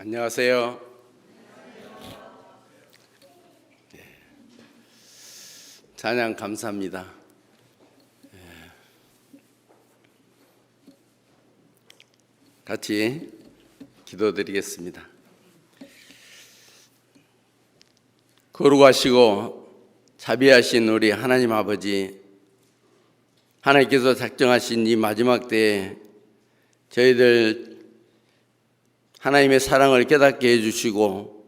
안녕하세요. 찬양 감사합니다. 같이 기도드리겠습니다. 거룩하시고 자비하신 우리 하나님 아버지, 하나님께서 작정하신 이 마지막 때에 저희들 하나님의 사랑을 깨닫게 해주시고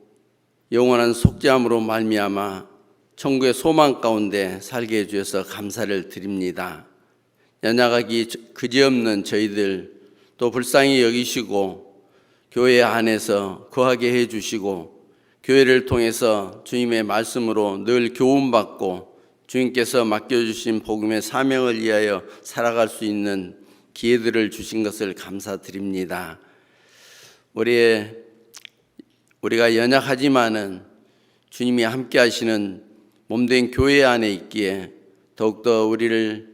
영원한 속죄함으로 말미암아 천국의 소망 가운데 살게 해주셔서 감사를 드립니다. 연약하기 그지없는 저희들 또 불쌍히 여기시고 교회 안에서 거하게 해주시고 교회를 통해서 주님의 말씀으로 늘 교훈받고 주님께서 맡겨주신 복음의 사명을 위하여 살아갈 수 있는 기회들을 주신 것을 감사드립니다. 우리가 연약하지만은 주님이 함께 하시는 몸된 교회 안에 있기에 더욱더 우리를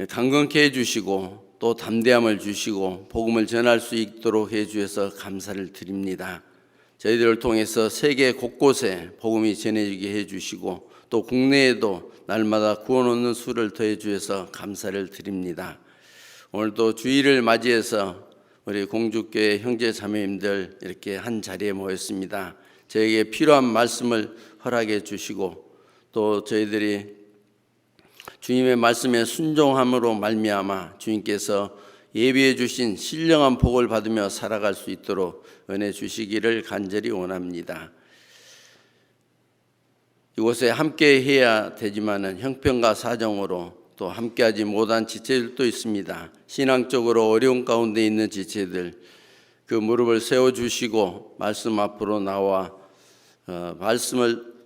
강건케 해주시고 또 담대함을 주시고 복음을 전할 수 있도록 해주셔서 감사를 드립니다. 저희들을 통해서 세계 곳곳에 복음이 전해지게 해주시고 또 국내에도 날마다 구원 얻는 수를 더해 주셔서 감사를 드립니다. 오늘도 주일을 맞이해서 우리 공주교회 형제 자매님들 이렇게 한 자리에 모였습니다. 저에게 필요한 말씀을 허락해 주시고 또 저희들이 주님의 말씀에 순종함으로 말미암아 주님께서 예비해 주신 신령한 복을 받으며 살아갈 수 있도록 은혜 주시기를 간절히 원합니다. 이곳에 함께 해야 되지만은 형편과 사정으로 또 함께하지 못한 지체들도 있습니다. 신앙적으로 어려운 가운데 있는 지체들, 그 무릎을 세워주시고 말씀 앞으로 나와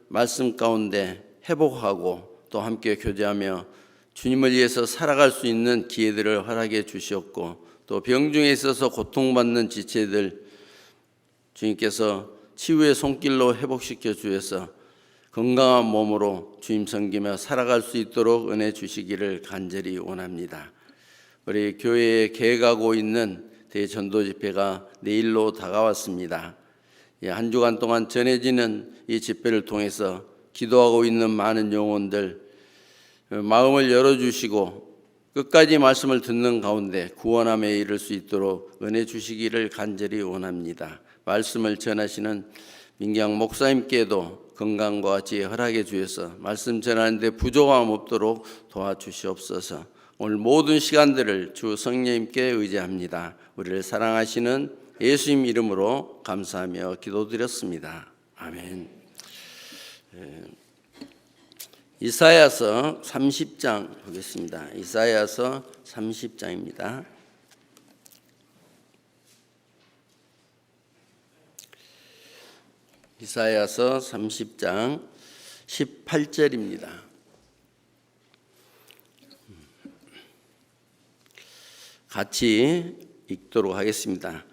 말씀 가운데 회복하고 또 함께 교제하며 주님을 위해서 살아갈 수 있는 기회들을 허락해 주셨고 또 병중에 있어서 고통받는 지체들 주님께서 치유의 손길로 회복시켜 주셔서 건강한 몸으로 주님 섬기며 살아갈 수 있도록 은혜 주시기를 간절히 원합니다. 우리 교회에 계획하고 있는 대전도 집회가 내일로 다가왔습니다. 한 주간 동안 전해지는 이 집회를 통해서 기도하고 있는 많은 영혼들 마음을 열어주시고 끝까지 말씀을 듣는 가운데 구원함에 이를 수 있도록 은혜 주시기를 간절히 원합니다. 말씀을 전하시는 민경 목사님께도 건강과 지혜 허락해 주셔서 말씀 전하는데 부족함 없도록 도와주시옵소서. 오늘 모든 시간들을 주 성령님께 의지합니다. 우리를 사랑하시는 예수님 이름으로 감사하며 기도드렸습니다. 아멘. 이사야서 30장 보겠습니다. 이사야서 30장입니다. 이사야서 30장 18절입니다. 같이 읽도록 하겠습니다.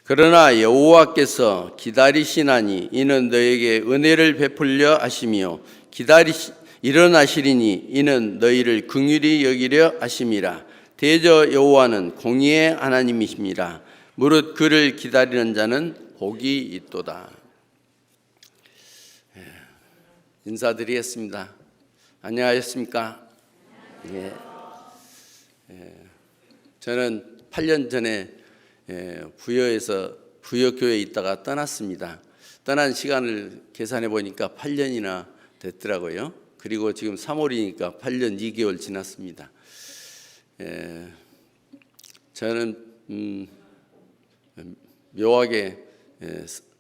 그러나 여호와께서 기다리시나니 이는 너에게 은혜를 베풀려 하시며 일어나시리니 이는 너희를 긍휼히 여기려 하심이라. 대저 여호와는 공의의 하나님이십니다. 무릇 그를 기다리는 자는 복이 있도다. 인사드리겠습니다. 안녕하셨습니까? 예. 저는 8년 전에 부여교회에 있다가 떠났습니다. 떠난 시간을 계산해 보니까 8년이나 됐더라고요. 그리고 지금 3월이니까 8년 2개월 지났습니다. 저는 묘하게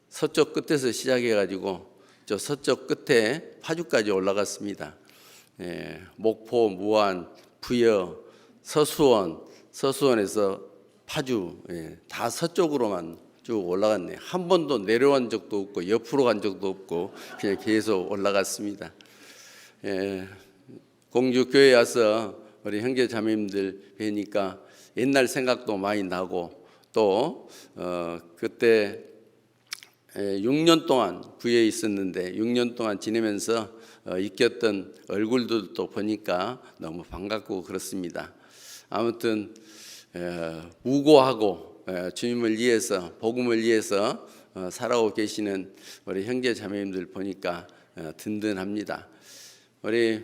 서쪽 끝에서 시작해가지고 저 서쪽 끝에 파주까지 올라갔습니다. 목포, 무안, 부여, 서수원에서 파주 다 서쪽으로만 쭉 올라갔네요. 한 번도 내려간 적도 없고 옆으로 간 적도 없고 그냥 계속 올라갔습니다. 공주교회 와서 우리 형제 자매님들 뵈니까 옛날 생각도 많이 나고 또 그때 6년 동안 부여에 있었는데 6년 동안 지내면서 익혔던 얼굴들도 보니까 너무 반갑고 그렇습니다. 아무튼 무고하고 주님을 위해서, 복음을 위해서 살아오고 계시는 우리 형제 자매님들 보니까 든든합니다. 우리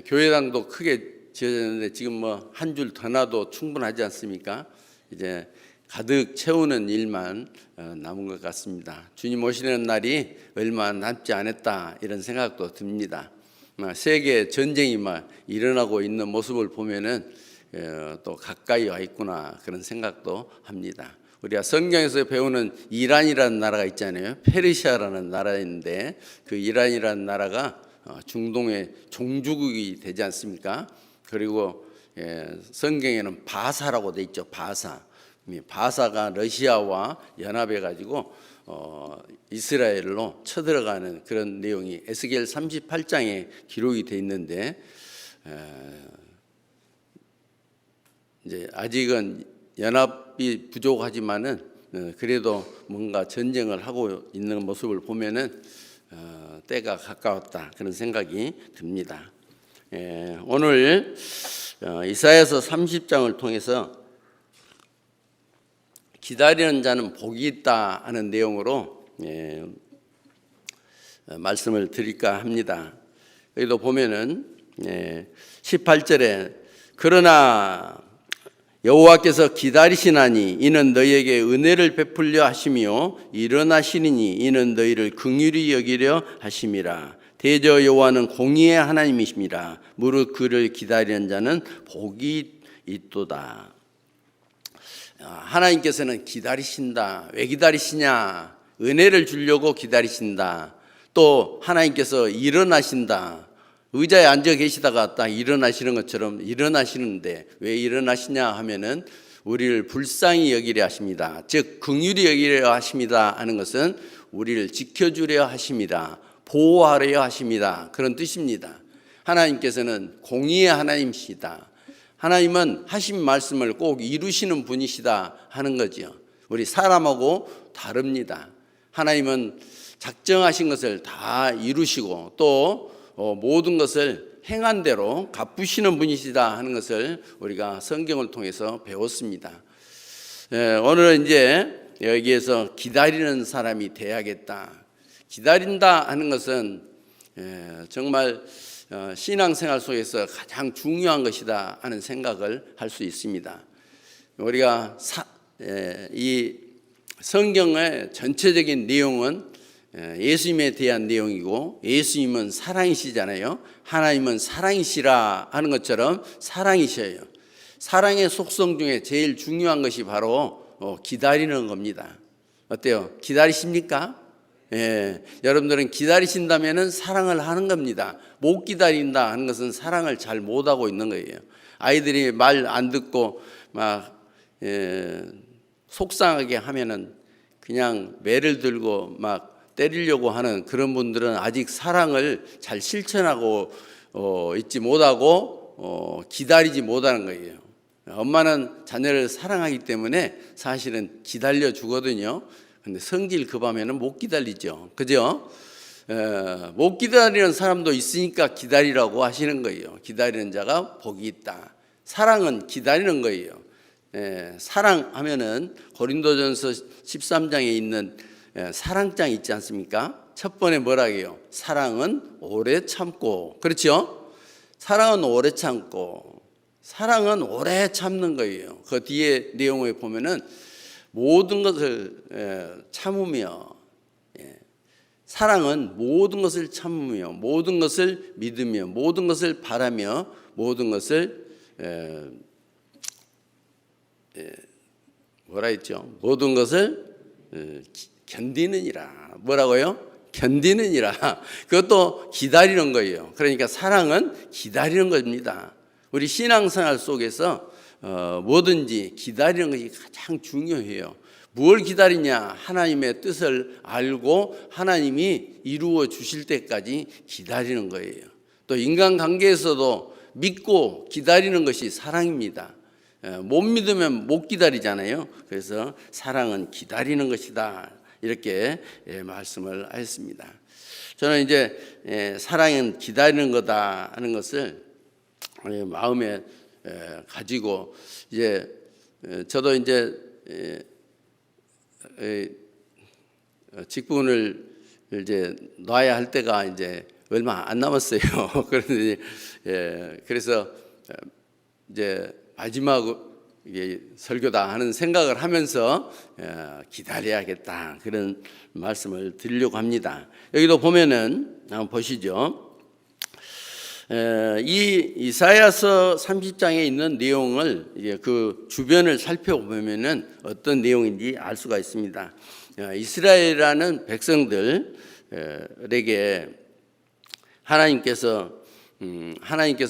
교회당도 크게 지어졌는데 지금 뭐 한 줄 더 놔도 충분하지 않습니까? 이제 가득 채우는 일만 남은 것 같습니다. 주님 오시는 날이 얼마 남지 않았다 이런 생각도 듭니다. 세계 전쟁이 막 일어나고 있는 모습을 보면은 또 가까이 와 있구나 그런 생각도 합니다. 우리가 성경에서 배우는 이란이라는 나라가 있잖아요. 페르시아라는 나라인데 그 이란이라는 나라가 중동의 종주국이 되지 않습니까? 그리고 성경에는 바사라고 돼 있죠. 바사가 러시아와 연합해 가지고 이스라엘로 쳐들어가는 그런 내용이 에스겔 38장에 기록이 돼 있는데 이제 아직은 연합이 부족하지만은 그래도 뭔가 전쟁을 하고 있는 모습을 보면은 때가 가까웠다 그런 생각이 듭니다. 오늘 이사야서 30장을 통해서 기다리는 자는 복이 있다 하는 내용으로 말씀을 드릴까 합니다. 여기도 보면은 18절에 그러나 여호와께서 기다리시나니 이는 너희에게 은혜를 베풀려 하시며 일어나시리니 이는 너희를 긍휼히 여기려 하심이라. 대저 여호와는 공의의 하나님이십니다. 무릇 그를 기다리는 자는 복이 있도다. 하나님께서는 기다리신다. 왜 기다리시냐? 은혜를 주려고 기다리신다. 또 하나님께서 일어나신다. 의자에 앉아 계시다가 딱 일어나시는 것처럼 일어나시는데 왜 일어나시냐 하면은 우리를 불쌍히 여기려 하십니다. 즉 긍휼히 여기려 하십니다 하는 것은 우리를 지켜주려 하십니다. 보호하려 하십니다. 그런 뜻입니다. 하나님께서는 공의의 하나님이시다. 하나님은 하신 말씀을 꼭 이루시는 분이시다 하는 거죠. 우리 사람하고 다릅니다. 하나님은 작정하신 것을 다 이루시고 또 모든 것을 행한 대로 갚으시는 분이시다 하는 것을 우리가 성경을 통해서 배웠습니다. 오늘은 이제 여기에서 기다리는 사람이 돼야겠다. 기다린다 하는 것은 정말 신앙생활 속에서 가장 중요한 것이다 하는 생각을 할 수 있습니다. 우리가 이 성경의 전체적인 내용은 예수님에 대한 내용이고 예수님은 사랑이시잖아요. 하나님은 사랑이시라 하는 것처럼 사랑이셔요. 사랑의 속성 중에 제일 중요한 것이 바로 기다리는 겁니다. 어때요? 기다리십니까? 여러분들은 기다리신다면 사랑을 하는 겁니다. 못 기다린다 하는 것은 사랑을 잘 못하고 있는 거예요. 아이들이 말 안 듣고 막 속상하게 하면은 그냥 매를 들고 막 때리려고 하는 그런 분들은 아직 사랑을 잘 실천하고 있지 못하고 기다리지 못하는 거예요. 엄마는 자녀를 사랑하기 때문에 사실은 기다려 주거든요. 근데 성질 급하면은 못 기다리죠. 그죠? 못 기다리는 사람도 있으니까 기다리라고 하시는 거예요. 기다리는 자가 복이 있다. 사랑은 기다리는 거예요. 사랑하면은 고린도전서 13장에 있는 사랑장 있지 않습니까? 첫 번에 뭐라고 해요? 사랑은 오래 참고. 그렇죠? 사랑은 오래 참고. 사랑은 오래 참는 거예요. 그 뒤에 내용을 보면은 모든 것을 참으며, 사랑은 모든 것을 참으며, 모든 것을 믿으며, 모든 것을 바라며, 모든 것을 뭐라 했죠? 모든 것을 견디느니라. 뭐라고요? 견디느니라. 그것도 기다리는 거예요. 그러니까 사랑은 기다리는 겁니다. 우리 신앙생활 속에서 뭐든지 기다리는 것이 가장 중요해요. 무엇을 기다리냐? 하나님의 뜻을 알고 하나님이 이루어 주실 때까지 기다리는 거예요. 또 인간관계에서도 믿고 기다리는 것이 사랑입니다. 못 믿으면 못 기다리잖아요. 그래서 사랑은 기다리는 것이다. 이렇게 말씀을 하였습니다. 저는 이제 사랑은 기다리는 거다 하는 것을 마음에 가지고 이제 저도 이제 직분을 이제 놔야 할 때가 이제 얼마 안 남았어요. 그런데 그래서 이제 마지막 이게 설교다 하는 생각을 하면서 기다려야겠다 그런 말씀을 드리려고 합니다. 여기도 보면은 한번 보시죠. 이 이사야서 30장에 있는 내용을 이제 그 주변을 살펴보면은 어떤 내용인지 알 수가 있습니다. 이스라엘이라는 백성들에게 하나님께서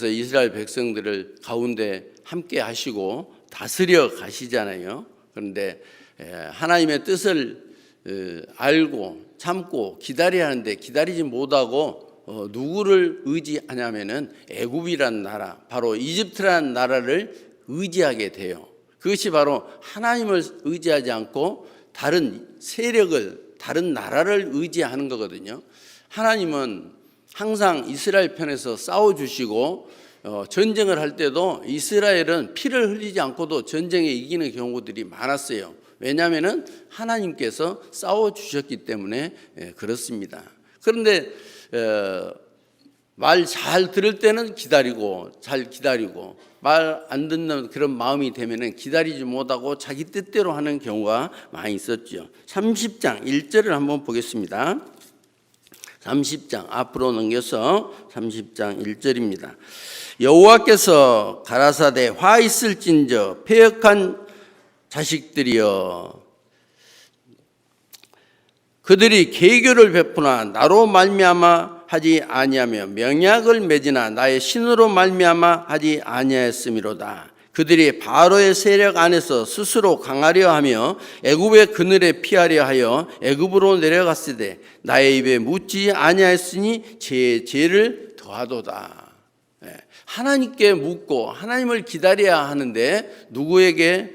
이스라엘 백성들을 가운데 함께 하시고 다스려 가시잖아요. 그런데 하나님의 뜻을 알고 참고 기다려야 하는데 기다리지 못하고 누구를 의지하냐면은 애굽이란 나라, 바로 이집트라는 나라를 의지하게 돼요. 그것이 바로 하나님을 의지하지 않고 다른 세력을, 다른 나라를 의지하는 거거든요. 하나님은 항상 이스라엘 편에서 싸워주시고 전쟁을 할 때도 이스라엘은 피를 흘리지 않고도 전쟁에 이기는 경우들이 많았어요. 왜냐하면 하나님께서 싸워주셨기 때문에 그렇습니다. 그런데 말 잘 들을 때는 기다리고 잘 기다리고 말 안 듣는 그런 마음이 되면은 기다리지 못하고 자기 뜻대로 하는 경우가 많이 있었죠. 30장 1절을 한번 보겠습니다. 30장 앞으로 넘겨서 30장 1절입니다. 여호와께서 가라사대 화 있을진저 패역한 자식들이여 그들이 계교를 베푸나 나로 말미암아 하지 아니하며 명약을 맺으나 나의 신으로 말미암아 하지 아니하였음이로다. 그들이 바로의 세력 안에서 스스로 강하려 하며 애굽의 그늘에 피하려 하여 애굽으로 내려갔으되 나의 입에 묻지 아니하였으니 죄를 더하도다. 하나님께 묻고 하나님을 기다려야 하는데 누구에게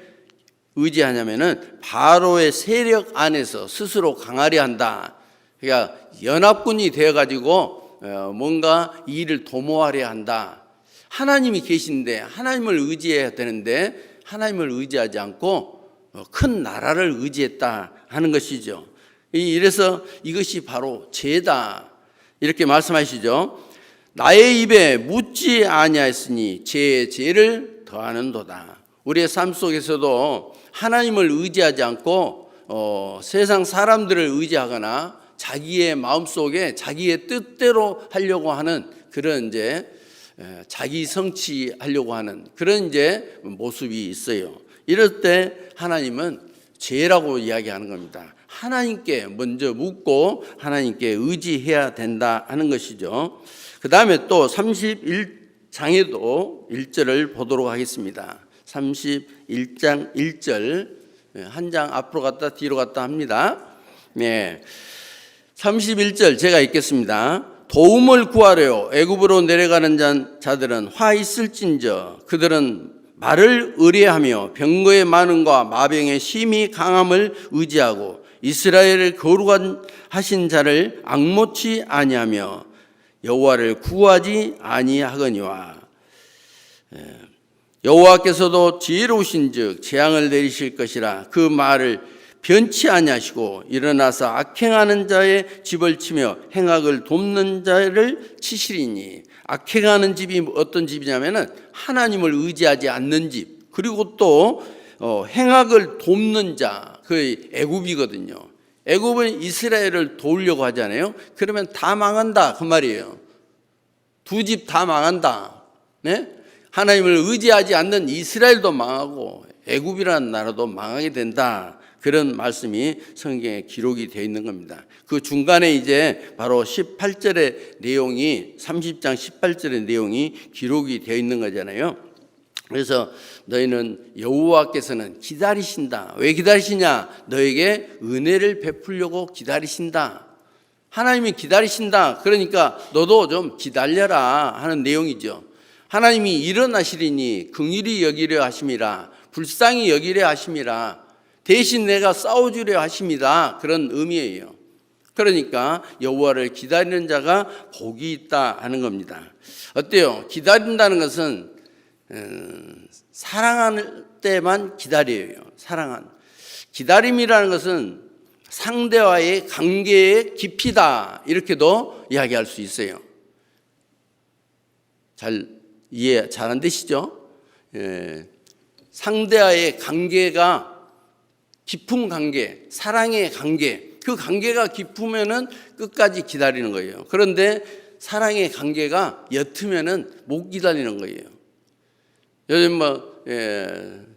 의지하냐면은 바로의 세력 안에서 스스로 강하려 한다. 그러니까 연합군이 되어가지고 뭔가 이 일을 도모하려 한다. 하나님이 계신데 하나님을 의지해야 되는데 하나님을 의지하지 않고 큰 나라를 의지했다 하는 것이죠. 이래서 이것이 바로 죄다 이렇게 말씀하시죠. 나의 입에 묻지 아니하였으니 죄를 더하는도다. 우리의 삶 속에서도 하나님을 의지하지 않고 세상 사람들을 의지하거나 자기의 마음속에 자기의 뜻대로 하려고 하는 그런 이제 자기 성취하려고 하는 그런 이제 모습이 있어요. 이럴 때 하나님은 죄라고 이야기하는 겁니다. 하나님께 먼저 묻고 하나님께 의지해야 된다 하는 것이죠. 그 다음에 또 31장에도 1절을 보도록 하겠습니다. 31장 1절 한 장 앞으로 갔다 뒤로 갔다 합니다. 네, 31절 제가 읽겠습니다. 도움을 구하려 애굽으로 내려가는 자들은 화 있을진저 그들은 말을 의뢰하며 병거의 많음과 마병의 심히 강함을 의지하고 이스라엘을 거룩한 하신 자를 앙모치 아니하며 여호와를 구하지 아니하거니와. 여호와께서도 지혜로우신즉 재앙을 내리실 것이라 그 말을 변치 아니하시고 일어나서 악행하는 자의 집을 치며 행악을 돕는 자를 치시리니. 악행하는 집이 어떤 집이냐면은 하나님을 의지하지 않는 집, 그리고 또 행악을 돕는 자, 그 애굽이거든요. 애굽은 이스라엘을 도우려고 하잖아요. 그러면 다 망한다 그 말이에요. 두 집 다 망한다. 네? 하나님을 의지하지 않는 이스라엘도 망하고 애굽이라는 나라도 망하게 된다. 그런 말씀이 성경에 기록이 되어 있는 겁니다. 그 중간에 이제 바로 18절의 내용이 30장 18절의 내용이 기록이 되어 있는 거잖아요. 그래서 너희는 여호와께서는 기다리신다. 왜 기다리시냐? 너에게 은혜를 베풀려고 기다리신다. 하나님이 기다리신다. 그러니까 너도 좀 기다려라 하는 내용이죠. 하나님이 일어나시리니 긍휼히 여기려 하심이라 불쌍히 여기려 하심이라 대신 내가 싸워주려 하십니다. 그런 의미예요. 그러니까 여호와를 기다리는 자가 복이 있다 하는 겁니다. 어때요? 기다린다는 것은 사랑할 때만 기다려요. 기다림이라는 것은 상대와의 관계의 깊이다, 이렇게도 이야기할 수 있어요. 잘 이해 잘 안 되시죠? 상대와의 관계가 깊은 관계, 사랑의 관계, 그 관계가 깊으면은 끝까지 기다리는 거예요. 그런데 사랑의 관계가 옅으면은 못 기다리는 거예요. 요즘 뭐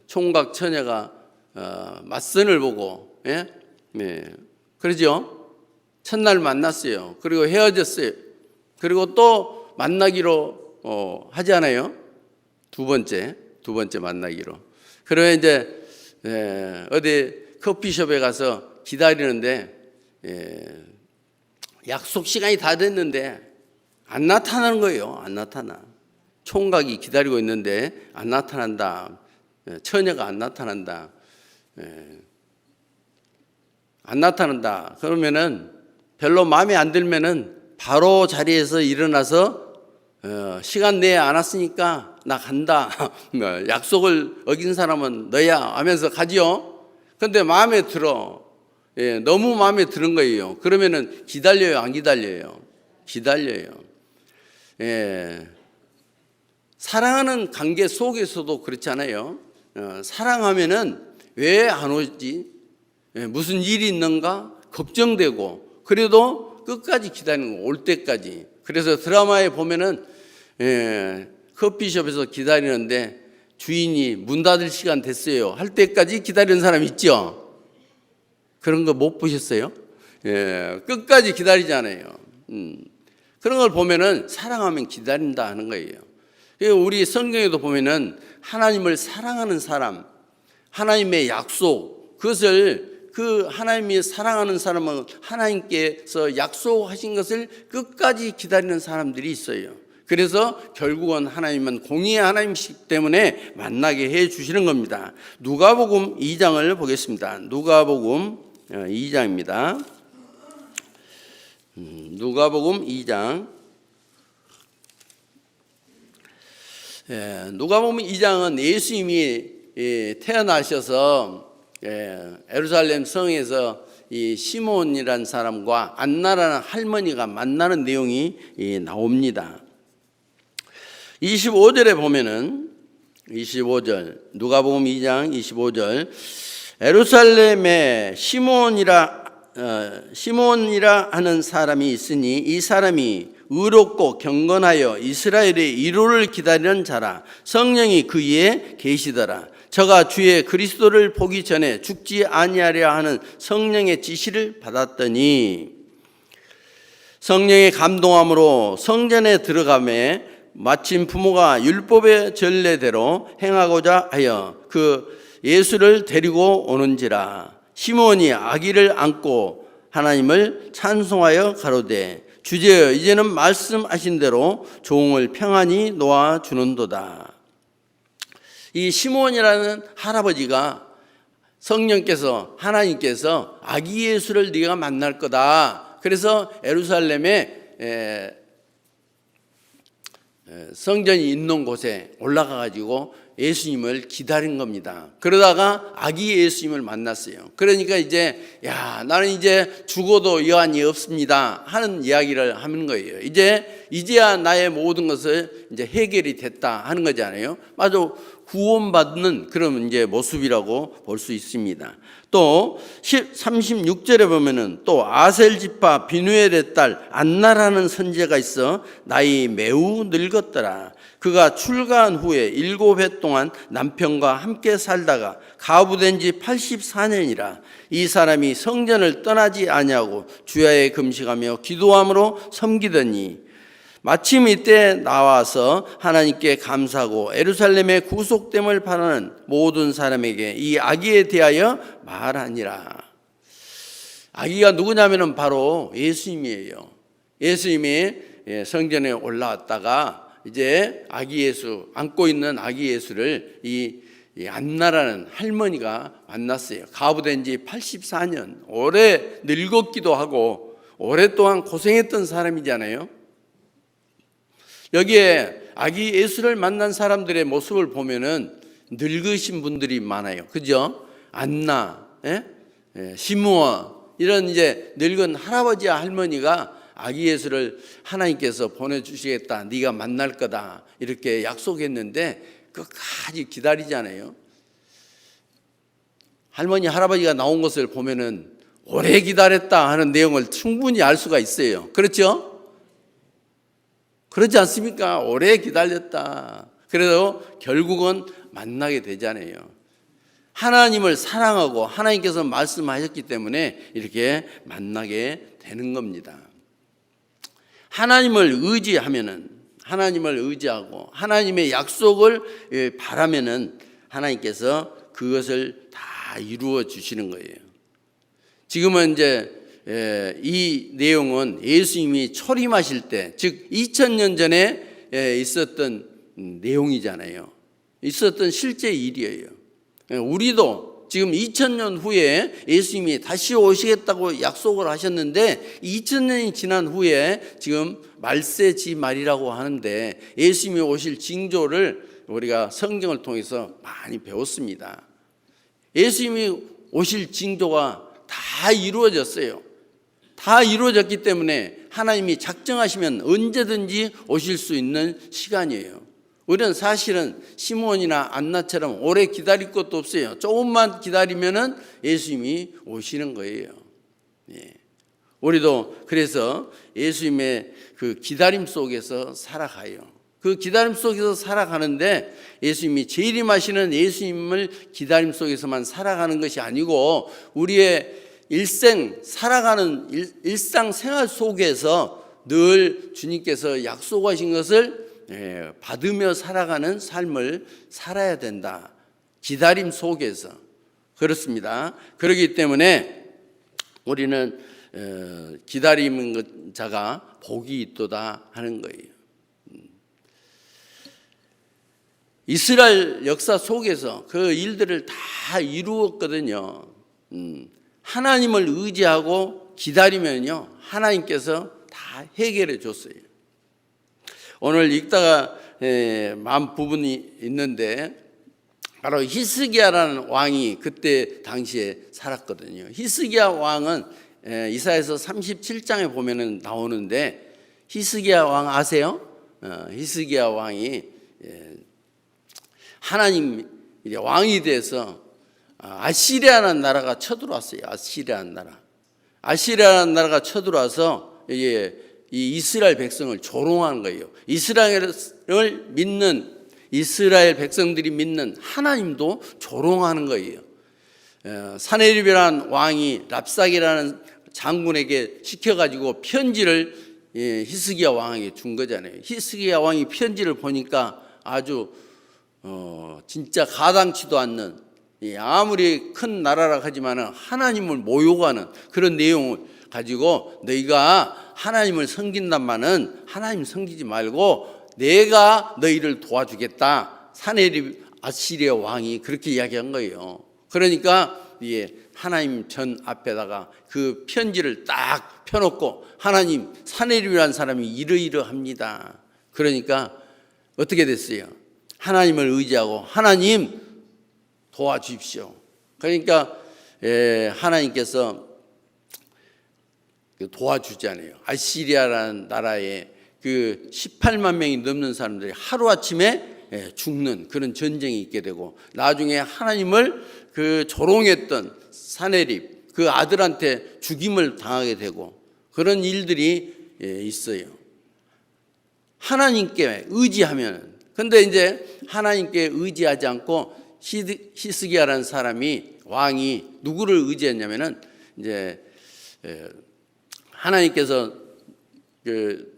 총각 처녀가 맞선을 보고 그러죠. 첫날 만났어요. 그리고 헤어졌어요. 그리고 또 만나기로 하지 않아요? 두 번째 만나기로. 그러면 이제 어디 커피숍에 가서 기다리는데 약속 시간이 다 됐는데 안 나타나는 거예요. 안 나타나. 총각이 기다리고 있는데 안 나타난다. 처녀가 안 나타난다. 안 나타난다. 그러면은 별로 마음에 안 들면은 바로 자리에서 일어나서 시간 내에 안 왔으니까 나 간다. 약속을 어긴 사람은 너야 하면서 가지요. 근데 마음에 들어. 너무 마음에 드는 거예요. 그러면은 기다려요, 안 기다려요? 기다려요. 사랑하는 관계 속에서도 그렇잖아요. 사랑하면은 왜 안 오지? 무슨 일이 있는가? 걱정되고, 그래도 끝까지 기다리는 거, 올 때까지. 그래서 드라마에 보면은 커피숍에서 기다리는데 주인이 문 닫을 시간 됐어요 할 때까지 기다리는 사람 있죠? 그런 거 못 보셨어요? 끝까지 기다리잖아요. 그런 걸 보면은 사랑하면 기다린다 하는 거예요. 우리 성경에도 보면은 하나님을 사랑하는 사람, 하나님의 약속, 그것을 그 하나님이 사랑하는 사람은 하나님께서 약속하신 것을 끝까지 기다리는 사람들이 있어요. 그래서 결국은 하나님은 공의의 하나님이시기 때문에 만나게 해 주시는 겁니다. 누가복음 2장을 보겠습니다. 누가복음 2장입니다. 누가복음 2장. 누가복음 2장은 예수님이 태어나셔서 예루살렘 성에서 이 시몬이라는 사람과 안나라는 할머니가 만나는 내용이 나옵니다. 25절에 보면은 25절, 누가복음 2장 25절, 예루살렘에 시몬이라 하는 사람이 있으니 이 사람이 의롭고 경건하여 이스라엘의 위로를 기다리는 자라. 성령이 그 위에 계시더라. 저가 주의 그리스도를 보기 전에 죽지 아니하려 하는 성령의 지시를 받았더니 성령의 감동함으로 성전에 들어가매 마침 부모가 율법의 전례대로 행하고자 하여 그 예수를 데리고 오는지라. 시몬이 아기를 안고 하나님을 찬송하여 가로되 주제여 이제는 말씀하신 대로 종을 평안히 놓아주는도다. 이 시몬이라는 할아버지가 성령께서 하나님께서 아기 예수를 네가 만날 거다. 그래서 예루살렘에 성전이 있는 곳에 올라가 가지고 예수님을 기다린 겁니다. 그러다가 아기 예수님을 만났어요. 그러니까 이제 나는 이제 죽어도 여한이 없습니다 하는 이야기를 하는 거예요. 이제야 나의 모든 것을 이제 해결이 됐다 하는 거잖아요. 맞아, 구원받는 그런 이제 모습이라고 볼 수 있습니다. 또 36절에 보면은 또 아셀 지파 비누엘의 딸 안나라는 선지자가 있어 나이 매우 늙었더라. 그가 출가한 후에 7해 동안 남편과 함께 살다가 가부된 지 84년이라. 이 사람이 성전을 떠나지 아니하고 주야에 금식하며 기도함으로 섬기더니 마침 이때 나와서 하나님께 감사하고 예루살렘의 구속됨을 바라는 모든 사람에게 이 아기에 대하여 말하니라. 아기가 누구냐면은 바로 예수님이에요. 예수님이 성전에 올라왔다가 이제 아기 예수, 안고 있는 아기 예수를 이 안나라는 할머니가 만났어요. 가부된 지 84년, 오래 늙었기도 하고 오랫동안 고생했던 사람이잖아요. 여기에 아기 예수를 만난 사람들의 모습을 보면은 늙으신 분들이 많아요. 그죠? 안나, 시므온 이런 이제 늙은 할아버지와 할머니가 아기 예수를 하나님께서 보내주시겠다, 네가 만날 거다 이렇게 약속했는데 끝까지 기다리잖아요. 할머니 할아버지가 나온 것을 보면은 오래 기다렸다 하는 내용을 충분히 알 수가 있어요. 그렇죠? 그렇지 않습니까? 오래 기다렸다. 그래도 결국은 만나게 되잖아요. 하나님을 사랑하고 하나님께서 말씀하셨기 때문에 이렇게 만나게 되는 겁니다. 하나님을 의지하면은, 하나님을 의지하고 하나님의 약속을 바라면은 하나님께서 그것을 다 이루어 주시는 거예요. 지금은 이제 이 내용은 예수님이 초림하실 때, 즉 2000년 전에 있었던 내용이잖아요. 있었던 실제 일이에요. 우리도 지금 2000년 후에 예수님이 다시 오시겠다고 약속을 하셨는데 2000년이 지난 후에 지금 말세지 말이라고 하는데 예수님이 오실 징조를 우리가 성경을 통해서 많이 배웠습니다. 예수님이 오실 징조가 다 이루어졌어요. 다 이루어졌기 때문에 하나님이 작정하시면 언제든지 오실 수 있는 시간이에요. 우리는 사실은 시므온이나 안나처럼 오래 기다릴 것도 없어요. 조금만 기다리면은 예수님이 오시는 거예요. 우리도 그래서 예수님의 그 기다림 속에서 살아가요. 그 기다림 속에서 살아가는데 예수님이 재림하시는 예수님을 기다림 속에서만 살아가는 것이 아니고 우리의 살아가는 일상생활 속에서 늘 주님께서 약속하신 것을 받으며 살아가는 삶을 살아야 된다. 기다림 속에서. 그렇습니다. 그렇기 때문에 우리는 기다리는 자가 복이 있도다 하는 거예요. 이스라엘 역사 속에서 그 일들을 다 이루었거든요. 하나님을 의지하고 기다리면요, 하나님께서 다 해결해 줬어요. 오늘 읽다가 마음 부분이 있는데 바로 히스기야라는 왕이 그때 당시에 살았거든요. 히스기야 왕은 이사야서 37장에 보면은 나오는데 히스기야 왕 아세요? 히스기야 왕이 하나님 왕이 돼서 아시리아라는 나라가 쳐들어왔어요. 아시리아라는 나라가 쳐들어와서 이 이스라엘 백성을 조롱하는 거예요. 이스라엘 백성들이 믿는 하나님도 조롱하는 거예요. 사네립이라는 왕이 랍삭이라는 장군에게 시켜가지고 편지를 히스기야 왕에게 준 거잖아요. 히스기야 왕이 편지를 보니까 아주 진짜 가당치도 않는, 아무리 큰 나라라 하지만 하나님을 모욕하는 그런 내용을 가지고 너희가 하나님을 섬긴다마는 하나님 섬기지 말고 내가 너희를 도와주겠다. 사네립 아시리아 왕이 그렇게 이야기한 거예요. 그러니까 하나님 전 앞에다가 그 편지를 딱 펴놓고 하나님, 사네립이라는 사람이 이러이러합니다. 그러니까 어떻게 됐어요? 하나님을 의지하고 하나님 도와주십시오. 그러니까 하나님께서 도와주잖아요. 아시리아라는 나라에 그 18만 명이 넘는 사람들이 하루아침에 죽는 그런 전쟁이 있게 되고 나중에 하나님을 그 조롱했던 사네립 그 아들한테 죽임을 당하게 되고 그런 일들이 있어요. 하나님께 의지하면, 근데 이제 하나님께 의지하지 않고 히스기야라는 사람이 왕이 누구를 의지했냐면은 이제 하나님께서 그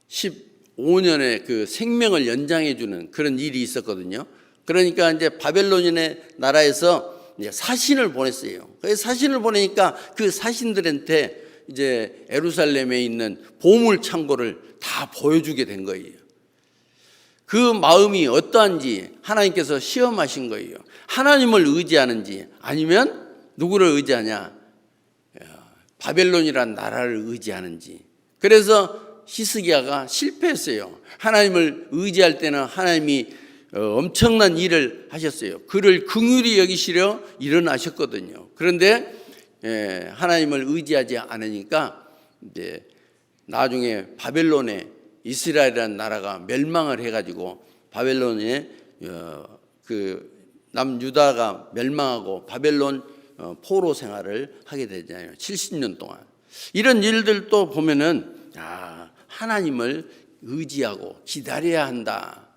15년의 그 생명을 연장해 주는 그런 일이 있었거든요. 그러니까 이제 바벨론의 나라에서 이제 사신을 보냈어요. 그 사신을 보내니까 그 사신들한테 이제 예루살렘에 있는 보물 창고를 다 보여주게 된 거예요. 그 마음이 어떠한지 하나님께서 시험하신 거예요. 하나님을 의지하는지 아니면 누구를 의지하냐? 바벨론이라는 나라를 의지하는지. 그래서 히스기야가 실패했어요. 하나님을 의지할 때는 하나님이 엄청난 일을 하셨어요. 그를 긍휼히 여기시려 일어나셨거든요. 그런데 하나님을 의지하지 않으니까 이제 나중에 바벨론에 이스라엘이라는 나라가 멸망을 해가지고 바벨론에 그 남유다가 멸망하고 바벨론 포로 생활을 하게 되잖아요. 70년 동안. 이런 일들도 보면은 하나님을 의지하고 기다려야 한다.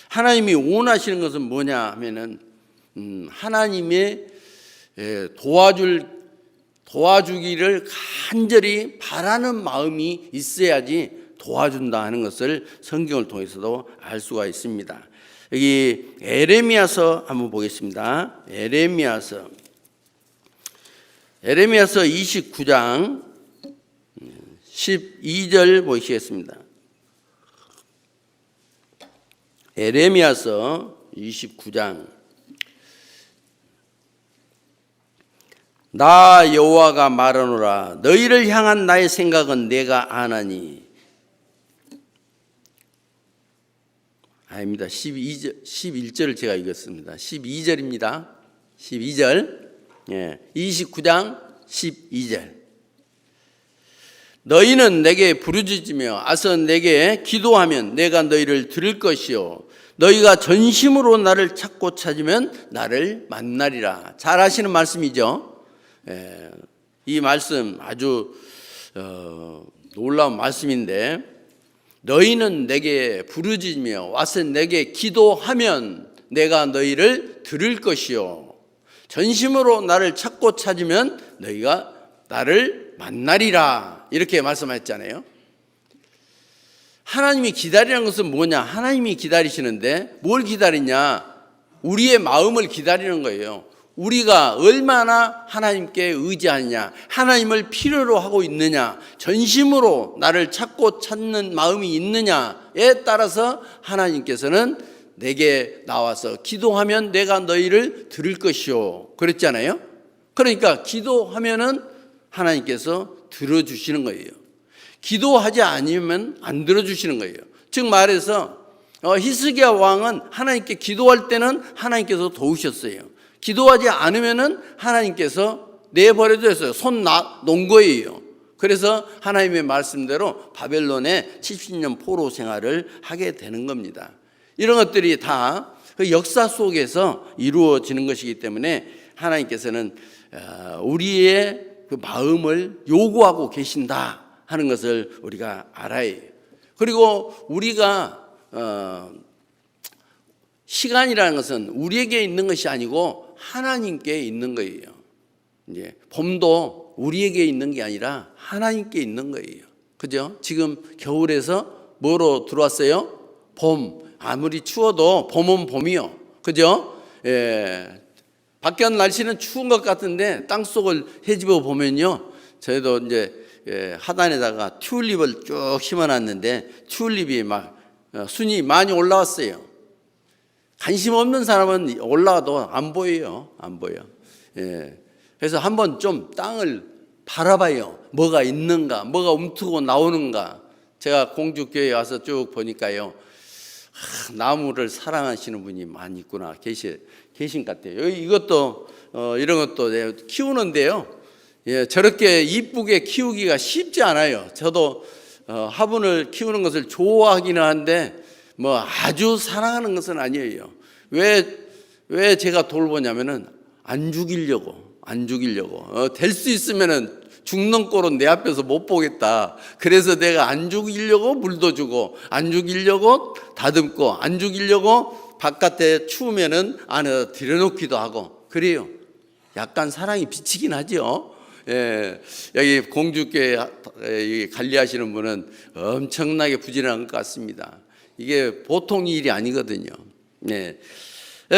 하나님이 원하시는 것은 뭐냐 하면은 하나님의 도와주기를 간절히 바라는 마음이 있어야지 도와준다 하는 것을 성경을 통해서도 알 수가 있습니다. 여기 에레미야서 한번 보겠습니다. 에레미야서 29장 12절 보시겠습니다. 에레미야서 29장 나 여호와가 말하노라 너희를 향한 나의 생각은 내가 아나니. 아닙니다. 11절을 제가 읽었습니다. 12절입니다. 12절. 29장 12절. 너희는 내게 부르짖으며 아서 내게 기도하면 내가 너희를 들을 것이요 너희가 전심으로 나를 찾고 찾으면 나를 만나리라. 잘 아시는 말씀이죠. 이 말씀 아주 놀라운 말씀인데 너희는 내게 부르짖으며 와서 내게 기도하면 내가 너희를 들을 것이요 전심으로 나를 찾고 찾으면 너희가 나를 만나리라. 이렇게 말씀하셨잖아요. 하나님이 기다리는 것은 뭐냐? 하나님이 기다리시는데 뭘 기다리냐? 우리의 마음을 기다리는 거예요. 우리가 얼마나 하나님께 의지하느냐, 하나님을 필요로 하고 있느냐, 전심으로 나를 찾고 찾는 마음이 있느냐에 따라서 하나님께서는 내게 나와서 기도하면 내가 너희를 들을 것이요 그랬잖아요. 그러니까 기도하면은 하나님께서 들어주시는 거예요. 기도하지 않으면 안 들어주시는 거예요. 즉 말해서 히스기야 왕은 하나님께 기도할 때는 하나님께서 도우셨어요. 기도하지 않으면은 하나님께서 내버려 두셨어요. 손 놓은 거예요. 그래서 하나님의 말씀대로 바벨론에 70년 포로 생활을 하게 되는 겁니다. 이런 것들이 다 그 역사 속에서 이루어지는 것이기 때문에 하나님께서는 우리의 그 마음을 요구하고 계신다 하는 것을 우리가 알아야 해요. 그리고 우리가 시간이라는 것은 우리에게 있는 것이 아니고 하나님께 있는 거예요. 이제 봄도 우리에게 있는 게 아니라 하나님께 있는 거예요. 그죠? 지금 겨울에서 뭐로 들어왔어요? 봄. 아무리 추워도 봄은 봄이요. 그죠? 밖에 날씨는 추운 것 같은데 땅속을 헤집어 보면요. 저희도 이제 하단에다가 튤립을 쭉 심어놨는데 튤립이 막 순이 많이 올라왔어요. 관심 없는 사람은 올라와도 안 보여요. 안 보여. 그래서 한번 좀 땅을 바라봐요. 뭐가 있는가, 뭐가 움트고 나오는가. 제가 공주교회에 와서 쭉 보니까요. 나무를 사랑하시는 분이 많이 있구나. 계신 것 같아요. 이것도 이런 것도 키우는데요. 저렇게 이쁘게 키우기가 쉽지 않아요. 저도 화분을 키우는 것을 좋아하기는 한데 뭐 아주 사랑하는 것은 아니에요. 왜 제가 돌보냐면은 안 죽이려고 될 수 있으면은 죽는 꼴은 내 앞에서 못 보겠다. 그래서 내가 안 죽이려고 물도 주고 안 죽이려고 다듬고 안 죽이려고 바깥에 추우면은 안에 들여놓기도 하고 그래요. 약간 사랑이 비치긴 하죠. 여기 공주교회 관리하시는 분은 엄청나게 부지런한 것 같습니다. 이게 보통 일이 아니거든요.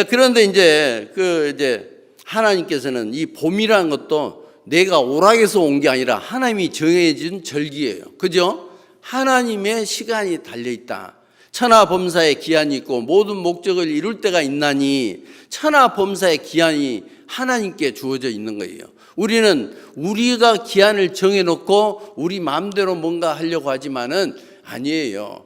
그런데 이제 하나님께서는 이 봄이라는 것도 내가 오락에서 온 게 아니라 하나님이 정해진 절기예요. 그죠? 하나님의 시간이 달려있다. 천하범사의 기한이 있고 모든 목적을 이룰 때가 있나니 천하범사의 기한이 하나님께 주어져 있는 거예요. 우리는 우리가 기한을 정해놓고 우리 마음대로 뭔가 하려고 하지만은 아니에요.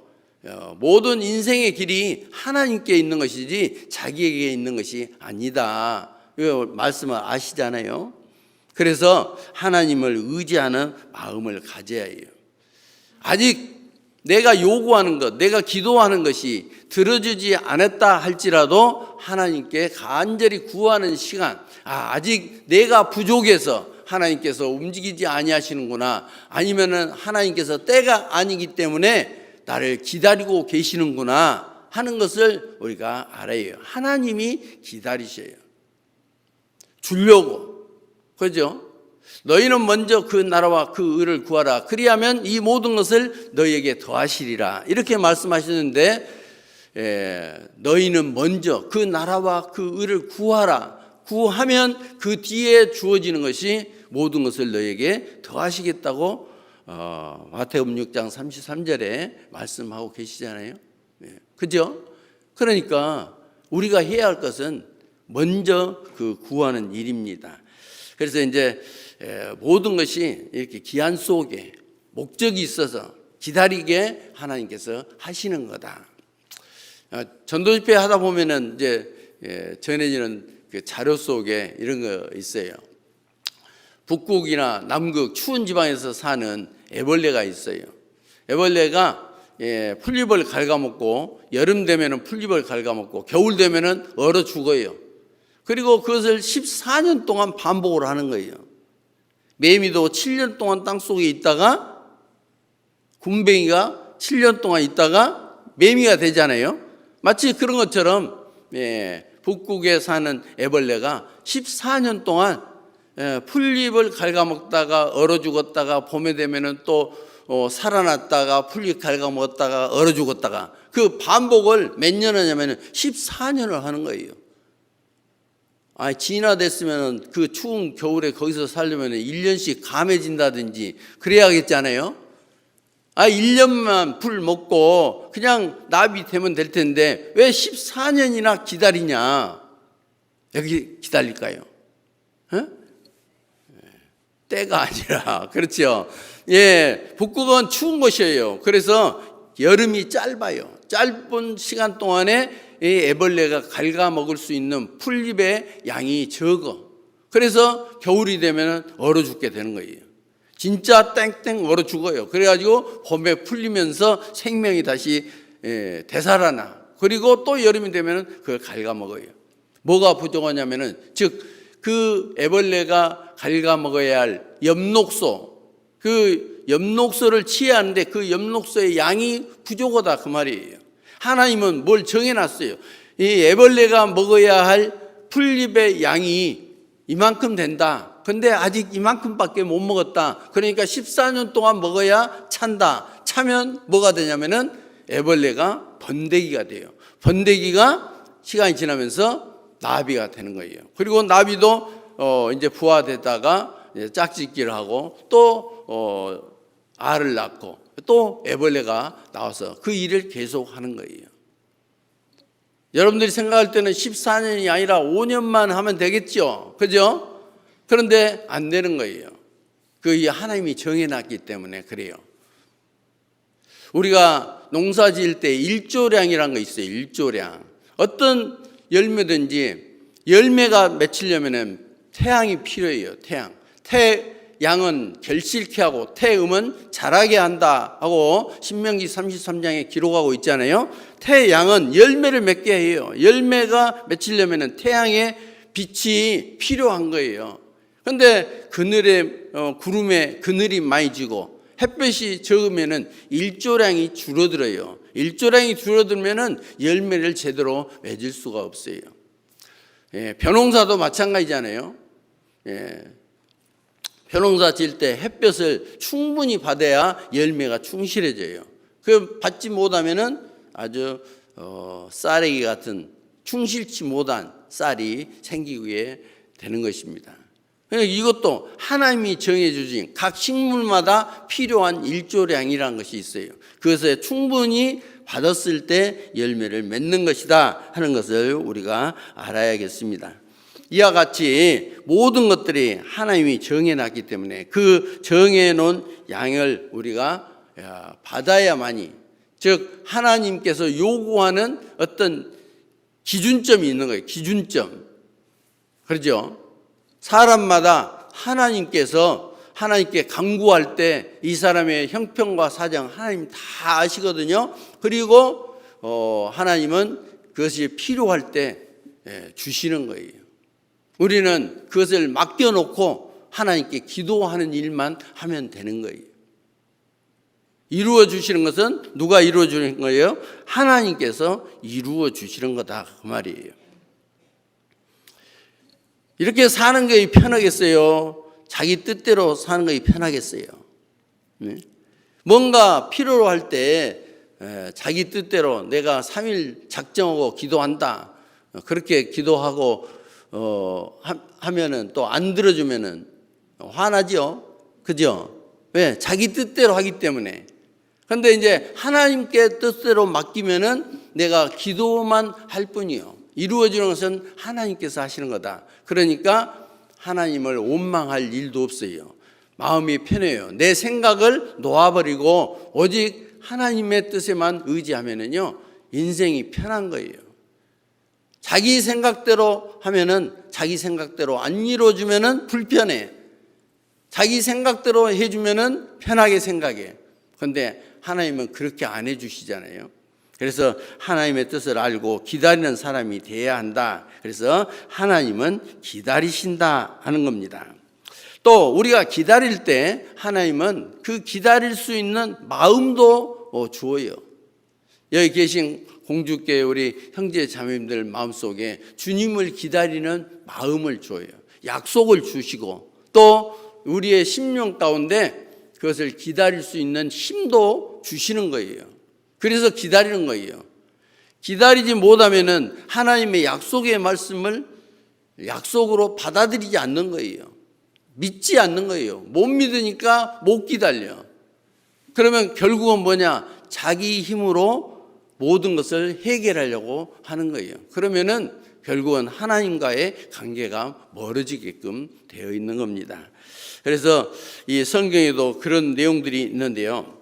모든 인생의 길이 하나님께 있는 것이지 자기에게 있는 것이 아니다. 이 말씀을 아시잖아요. 그래서 하나님을 의지하는 마음을 가져야 해요. 아직 내가 요구하는 것, 내가 기도하는 것이 들어주지 않았다 할지라도 하나님께 간절히 구하는 시간, 아직 내가 부족해서 하나님께서 움직이지 아니하시는구나, 아니면은 하나님께서 때가 아니기 때문에 나를 기다리고 계시는구나 하는 것을 우리가 알아야 해요. 하나님이 기다리셔요. 주려고. 그죠? 너희는 먼저 그 나라와 그 의를 구하라. 그리하면 이 모든 것을 너희에게 더하시리라. 이렇게 말씀하시는데, 너희는 먼저 그 나라와 그 의를 구하라. 구하면 그 뒤에 주어지는 것이 모든 것을 너희에게 더하시겠다고 마태복음 6장 33절에 말씀하고 계시잖아요. 그죠? 그러니까 우리가 해야 할 것은 먼저 그 구하는 일입니다. 그래서 이제 모든 것이 이렇게 기한 속에 목적이 있어서 기다리게 하나님께서 하시는 거다. 전도 집회 하다 보면은 이제 전해지는 그 자료 속에 이런 거 있어요. 북극이나 남극 추운 지방에서 사는 애벌레가 있어요. 애벌레가 풀잎을 갉아먹고 여름 되면은 풀잎을 갉아먹고 겨울 되면은 얼어 죽어요. 그리고 그것을 14년 동안 반복을 하는 거예요. 매미도 7년 동안 땅속에 있다가 굼벵이가 7년 동안 있다가 매미가 되잖아요. 마치 그런 것처럼 북극에 사는 애벌레가 14년 동안 풀잎을 갉아먹다가 얼어 죽었다가 봄에 되면은 또 살아났다가 풀잎 갉아먹었다가 얼어 죽었다가 그 반복을 몇 년 하냐면은 14년을 하는 거예요. 진화됐으면 그 추운 겨울에 거기서 살려면 1년씩 감해진다든지 그래야겠잖아요. 1년만 풀 먹고 그냥 나비 되면 될 텐데 왜 14년이나 기다리냐? 여기 기다릴까요? 때가 아니라, 그렇죠. 북극은 추운 곳이에요. 그래서 여름이 짧아요. 짧은 시간 동안에 이 애벌레가 갉아먹을 수 있는 풀잎의 양이 적어. 그래서 겨울이 되면 얼어 죽게 되는 거예요. 진짜 땡땡 얼어 죽어요. 그래가지고 봄에 풀리면서 생명이 다시 되살아나. 그리고 또 여름이 되면 그걸 갉아먹어요. 뭐가 부족하냐면은, 즉 그 애벌레가 갉아먹어야 할 엽록소, 그 엽록소를 취하는데 그 엽록소의 양이 부족하다 그 말이에요. 하나님은 뭘 정해놨어요. 이 애벌레가 먹어야 할 풀잎의 양이 이만큼 된다. 근데 아직 이만큼밖에 못 먹었다. 그러니까 14년 동안 먹어야 찬다. 차면 뭐가 되냐면은 애벌레가 번데기가 돼요. 번데기가 시간이 지나면서 나비가 되는 거예요. 그리고 나비도 이제 부화되다가 이제 짝짓기를 하고 또 알을 낳고 또 애벌레가 나와서 그 일을 계속 하는 거예요. 여러분들이 생각할 때는 14년이 아니라 5년만 하면 되겠죠. 그죠? 그런데 안 되는 거예요. 그 하나님이 정해놨기 때문에 그래요. 우리가 농사 지을 때 일조량이라는 거 있어요. 일조량. 어떤 열매든지 열매가 맺히려면 태양이 필요해요. 태양은 결실케 하고 태음은 자라게 한다 하고 신명기 33장에 기록하고 있잖아요. 태양은 열매를 맺게 해요. 열매가 맺히려면 태양의 빛이 필요한 거예요. 그런데 그늘에 구름에 그늘이 많이 지고 햇볕이 적으면은 일조량이 줄어들어요. 일조량이 줄어들면은 열매를 제대로 맺을 수가 없어요. 벼농사도 마찬가지잖아요. 벼농사 지을 때 햇볕을 충분히 받아야 열매가 충실해져요. 그 받지 못하면은 아주 쌀에기 같은 충실치 못한 쌀이 생기게 되는 것입니다. 이것도 하나님이 정해주신 각 식물마다 필요한 일조량이라는 것이 있어요. 그것을 충분히 받았을 때 열매를 맺는 것이다 하는 것을 우리가 알아야겠습니다. 이와 같이 모든 것들이 하나님이 정해놨기 때문에 그 정해놓은 양을 우리가 받아야만이, 즉 하나님께서 요구하는 어떤 기준점이 있는 거예요. 기준점. 그렇죠? 사람마다 하나님께 간구할 때 이 사람의 형편과 사정 하나님 다 아시거든요. 그리고 하나님은 그것이 필요할 때 주시는 거예요. 우리는 그것을 맡겨놓고 하나님께 기도하는 일만 하면 되는 거예요. 이루어 주시는 것은 누가 이루어 주는 거예요? 하나님께서 이루어 주시는 거다, 그 말이에요. 이렇게 사는 게 편하겠어요? 자기 뜻대로 사는 것이 편하겠어요? 뭔가 필요로 할 때 자기 뜻대로 내가 3일 작정하고 기도한다, 그렇게 기도하고 하면은 또 안 들어주면은 화나죠, 그죠? 왜? 자기 뜻대로 하기 때문에. 그런데 이제 하나님께 뜻대로 맡기면은 내가 기도만 할 뿐이요, 이루어지는 것은 하나님께서 하시는 거다. 그러니까 하나님을 원망할 일도 없어요. 마음이 편해요. 내 생각을 놓아버리고 오직 하나님의 뜻에만 의지하면은요, 인생이 편한 거예요. 자기 생각대로 하면은, 자기 생각대로 안 이루어주면은 불편해. 자기 생각대로 해주면은 편하게 생각해. 그런데 하나님은 그렇게 안 해주시잖아요. 그래서 하나님의 뜻을 알고 기다리는 사람이 돼야 한다. 그래서 하나님은 기다리신다 하는 겁니다. 또 우리가 기다릴 때 하나님은 그 기다릴 수 있는 마음도 주어요. 여기 계신 공주께 우리 형제 자매님들 마음속에 주님을 기다리는 마음을 줘요. 약속을 주시고 또 우리의 심령 가운데 그것을 기다릴 수 있는 힘도 주시는 거예요. 그래서 기다리는 거예요. 기다리지 못하면은 하나님의 약속의 말씀을 약속으로 받아들이지 않는 거예요. 믿지 않는 거예요. 못 믿으니까 못 기다려. 그러면 결국은 뭐냐? 자기 힘으로 모든 것을 해결하려고 하는 거예요. 그러면은 결국은 하나님과의 관계가 멀어지게끔 되어 있는 겁니다. 그래서 이 성경에도 그런 내용들이 있는데요.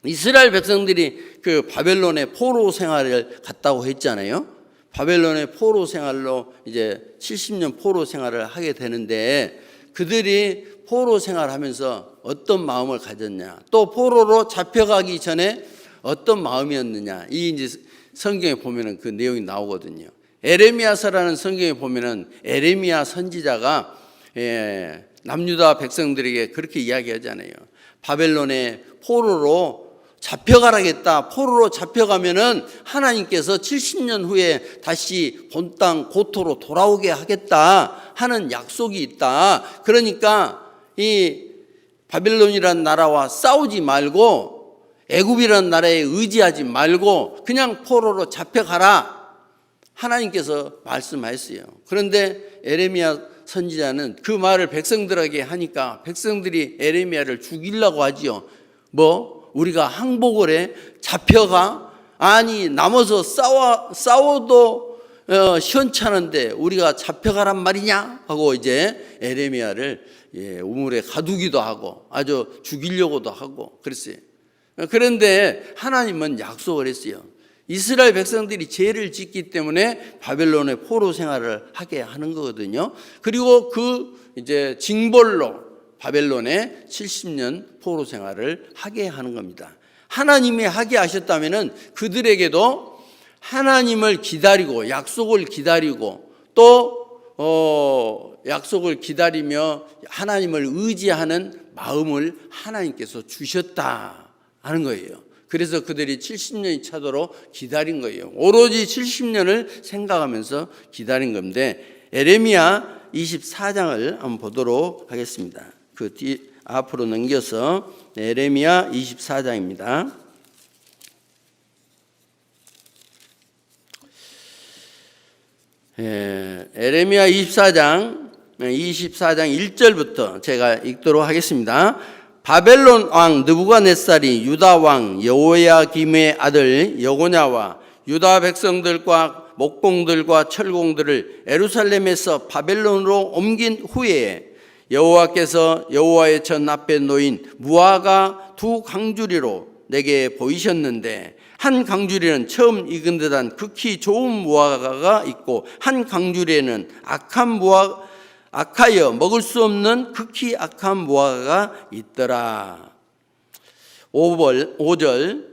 이스라엘 백성들이 그 바벨론의 포로 생활을 갔다고 했잖아요. 바벨론의 포로 생활로 이제 70년 포로 생활을 하게 되는데, 그들이 포로 생활하면서 어떤 마음을 가졌냐, 또 포로로 잡혀가기 전에 어떤 마음이었느냐, 이 이제 성경에 보면은 그 내용이 나오거든요. 에레미야서라는 성경에 보면은 에레미야 선지자가 남유다 백성들에게 그렇게 이야기하잖아요. 바벨론의 포로로 잡혀가라겠다. 포로로 잡혀가면은 하나님께서 70년 후에 다시 본 땅 고토로 돌아오게 하겠다 하는 약속이 있다. 그러니까 이 바벨론이라는 나라와 싸우지 말고 애굽이라는 나라에 의지하지 말고 그냥 포로로 잡혀가라, 하나님께서 말씀하셨어요. 그런데 에레미야 선지자는 그 말을 백성들에게 하니까 백성들이 에레미야를 죽이려고 하지요. 우리가 항복을 해? 잡혀가? 아니, 남아서 싸워도 시원찮은데 우리가 잡혀가란 말이냐? 하고 이제 에레미야를 우물에 가두기도 하고 아주 죽이려고도 하고 그랬어요. 그런데 하나님은 약속을 했어요. 이스라엘 백성들이 죄를 짓기 때문에 바벨론의 포로 생활을 하게 하는 거거든요. 그리고 그 이제 징벌로 바벨론의 70년 포로 생활을 하게 하는 겁니다. 하나님이 하게 하셨다면은 그들에게도 하나님을 기다리고 약속을 기다리고 또 약속을 기다리며 하나님을 의지하는 마음을 하나님께서 주셨다 하는 거예요. 그래서 그들이 70년이 차도록 기다린 거예요. 오로지 70년을 생각하면서 기다린 건데, 에레미야 24장을 한번 보도록 하겠습니다. 그 뒤 앞으로 넘겨서 에레미야 24장입니다. 에레미야 24장 1절부터 제가 읽도록 하겠습니다. 바벨론 왕 느부갓네살이 유다 왕 여호야김의 아들 여고냐와 유다 백성들과 목공들과 철공들을 예루살렘에서 바벨론으로 옮긴 후에 여호와께서 여호와의 전 앞에 놓인 무화과 두 강주리로 내게 보이셨는데, 한 강주리는 처음 익은 듯한 극히 좋은 무화과가 있고 한 강주리에는 악한 악하여 먹을 수 없는 극히 악한 무화과가 있더라. 5절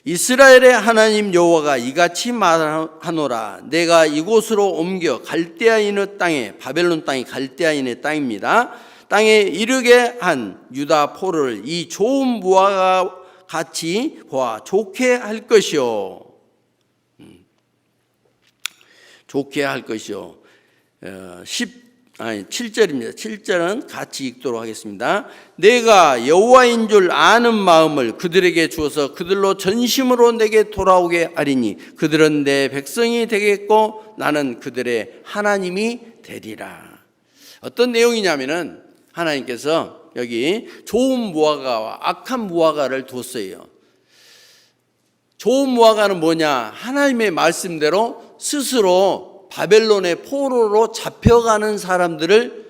이스라엘의 하나님 여호와가 이같이 말하노라. 내가 이곳으로 옮겨 갈대아인의 땅에, 바벨론 땅이 갈대아인의 땅입니다, 땅에 이르게 한 유다 포로를 이 좋은 무화과 같이 보아 좋게 할 것이요. 좋게 할 것이요. 7절입니다. 7절은 같이 읽도록 하겠습니다. 내가 여호와인 줄 아는 마음을 그들에게 주어서 그들로 전심으로 내게 돌아오게 하리니 그들은 내 백성이 되겠고 나는 그들의 하나님이 되리라. 어떤 내용이냐면은 하나님께서 여기 좋은 무화과와 악한 무화과를 뒀어요. 좋은 무화과는 뭐냐? 하나님의 말씀대로 스스로 바벨론의 포로로 잡혀가는 사람들을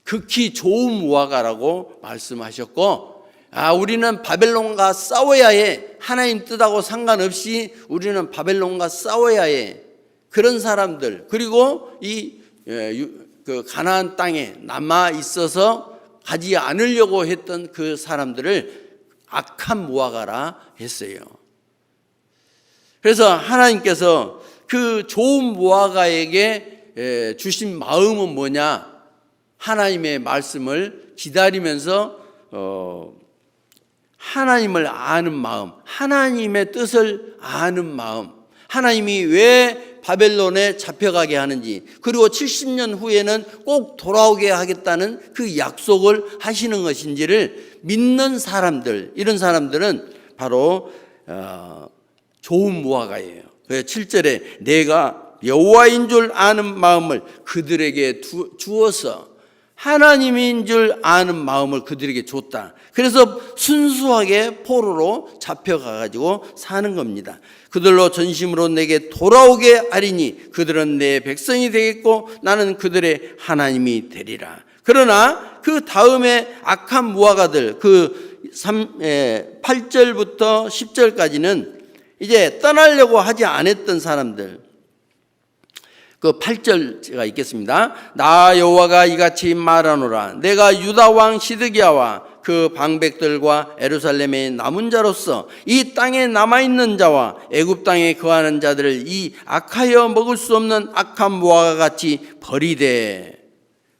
극히 좋은 무화과라고 말씀하셨고, 우리는 바벨론과 싸워야 해. 하나님 뜻하고 상관없이 우리는 바벨론과 싸워야 해. 그런 사람들, 그리고 그 가나안 땅에 남아 있어서 가지 않으려고 했던 그 사람들을 악한 무화과라 했어요. 그래서 하나님께서 그 좋은 무화과에게 주신 마음은 뭐냐? 하나님의 말씀을 기다리면서 하나님을 아는 마음, 하나님의 뜻을 아는 마음, 하나님이 왜 바벨론에 잡혀가게 하는지, 그리고 70년 후에는 꼭 돌아오게 하겠다는 그 약속을 하시는 것인지를 믿는 사람들, 이런 사람들은 바로 좋은 무화과예요. 7절에 내가 여호와인 줄 아는 마음을 그들에게 주어서, 하나님인 줄 아는 마음을 그들에게 줬다. 그래서 순수하게 포로로 잡혀가가지고 사는 겁니다. 그들로 전심으로 내게 돌아오게 하리니 그들은 내 백성이 되겠고 나는 그들의 하나님이 되리라. 그러나 그 다음에 악한 무화과들, 그 8절부터 10절까지는 이제 떠나려고 하지 않았던 사람들, 그 8절 제가 읽겠습니다. 나 여호와가 이같이 말하노라. 내가 유다 왕 시드기야와 그 방백들과 예루살렘의 남은 자로서 이 땅에 남아있는 자와 애굽 땅에 거하는 자들을 이 악하여 먹을 수 없는 악한 무화과 같이 버리되.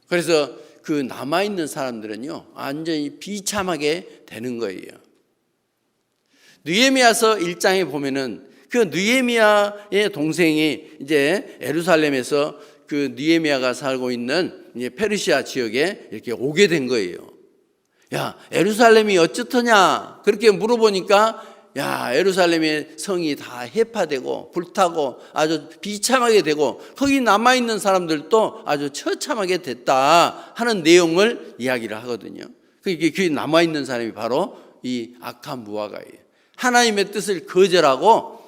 그래서 그 남아있는 사람들은요 완전히 비참하게 되는 거예요. 느헤미야서 1장에 보면은 그 느헤미야의 동생이 이제 예루살렘에서 그 느헤미야가 살고 있는 이제 페르시아 지역에 이렇게 오게 된 거예요. 야, 예루살렘이 어쩌더냐? 그렇게 물어보니까 야, 예루살렘의 성이 다 해파되고 불타고 아주 비참하게 되고 거기 남아있는 사람들도 아주 처참하게 됐다 하는 내용을 이야기를 하거든요. 그 남아있는 사람이 바로 이 악한 무화과예요. 하나님의 뜻을 거절하고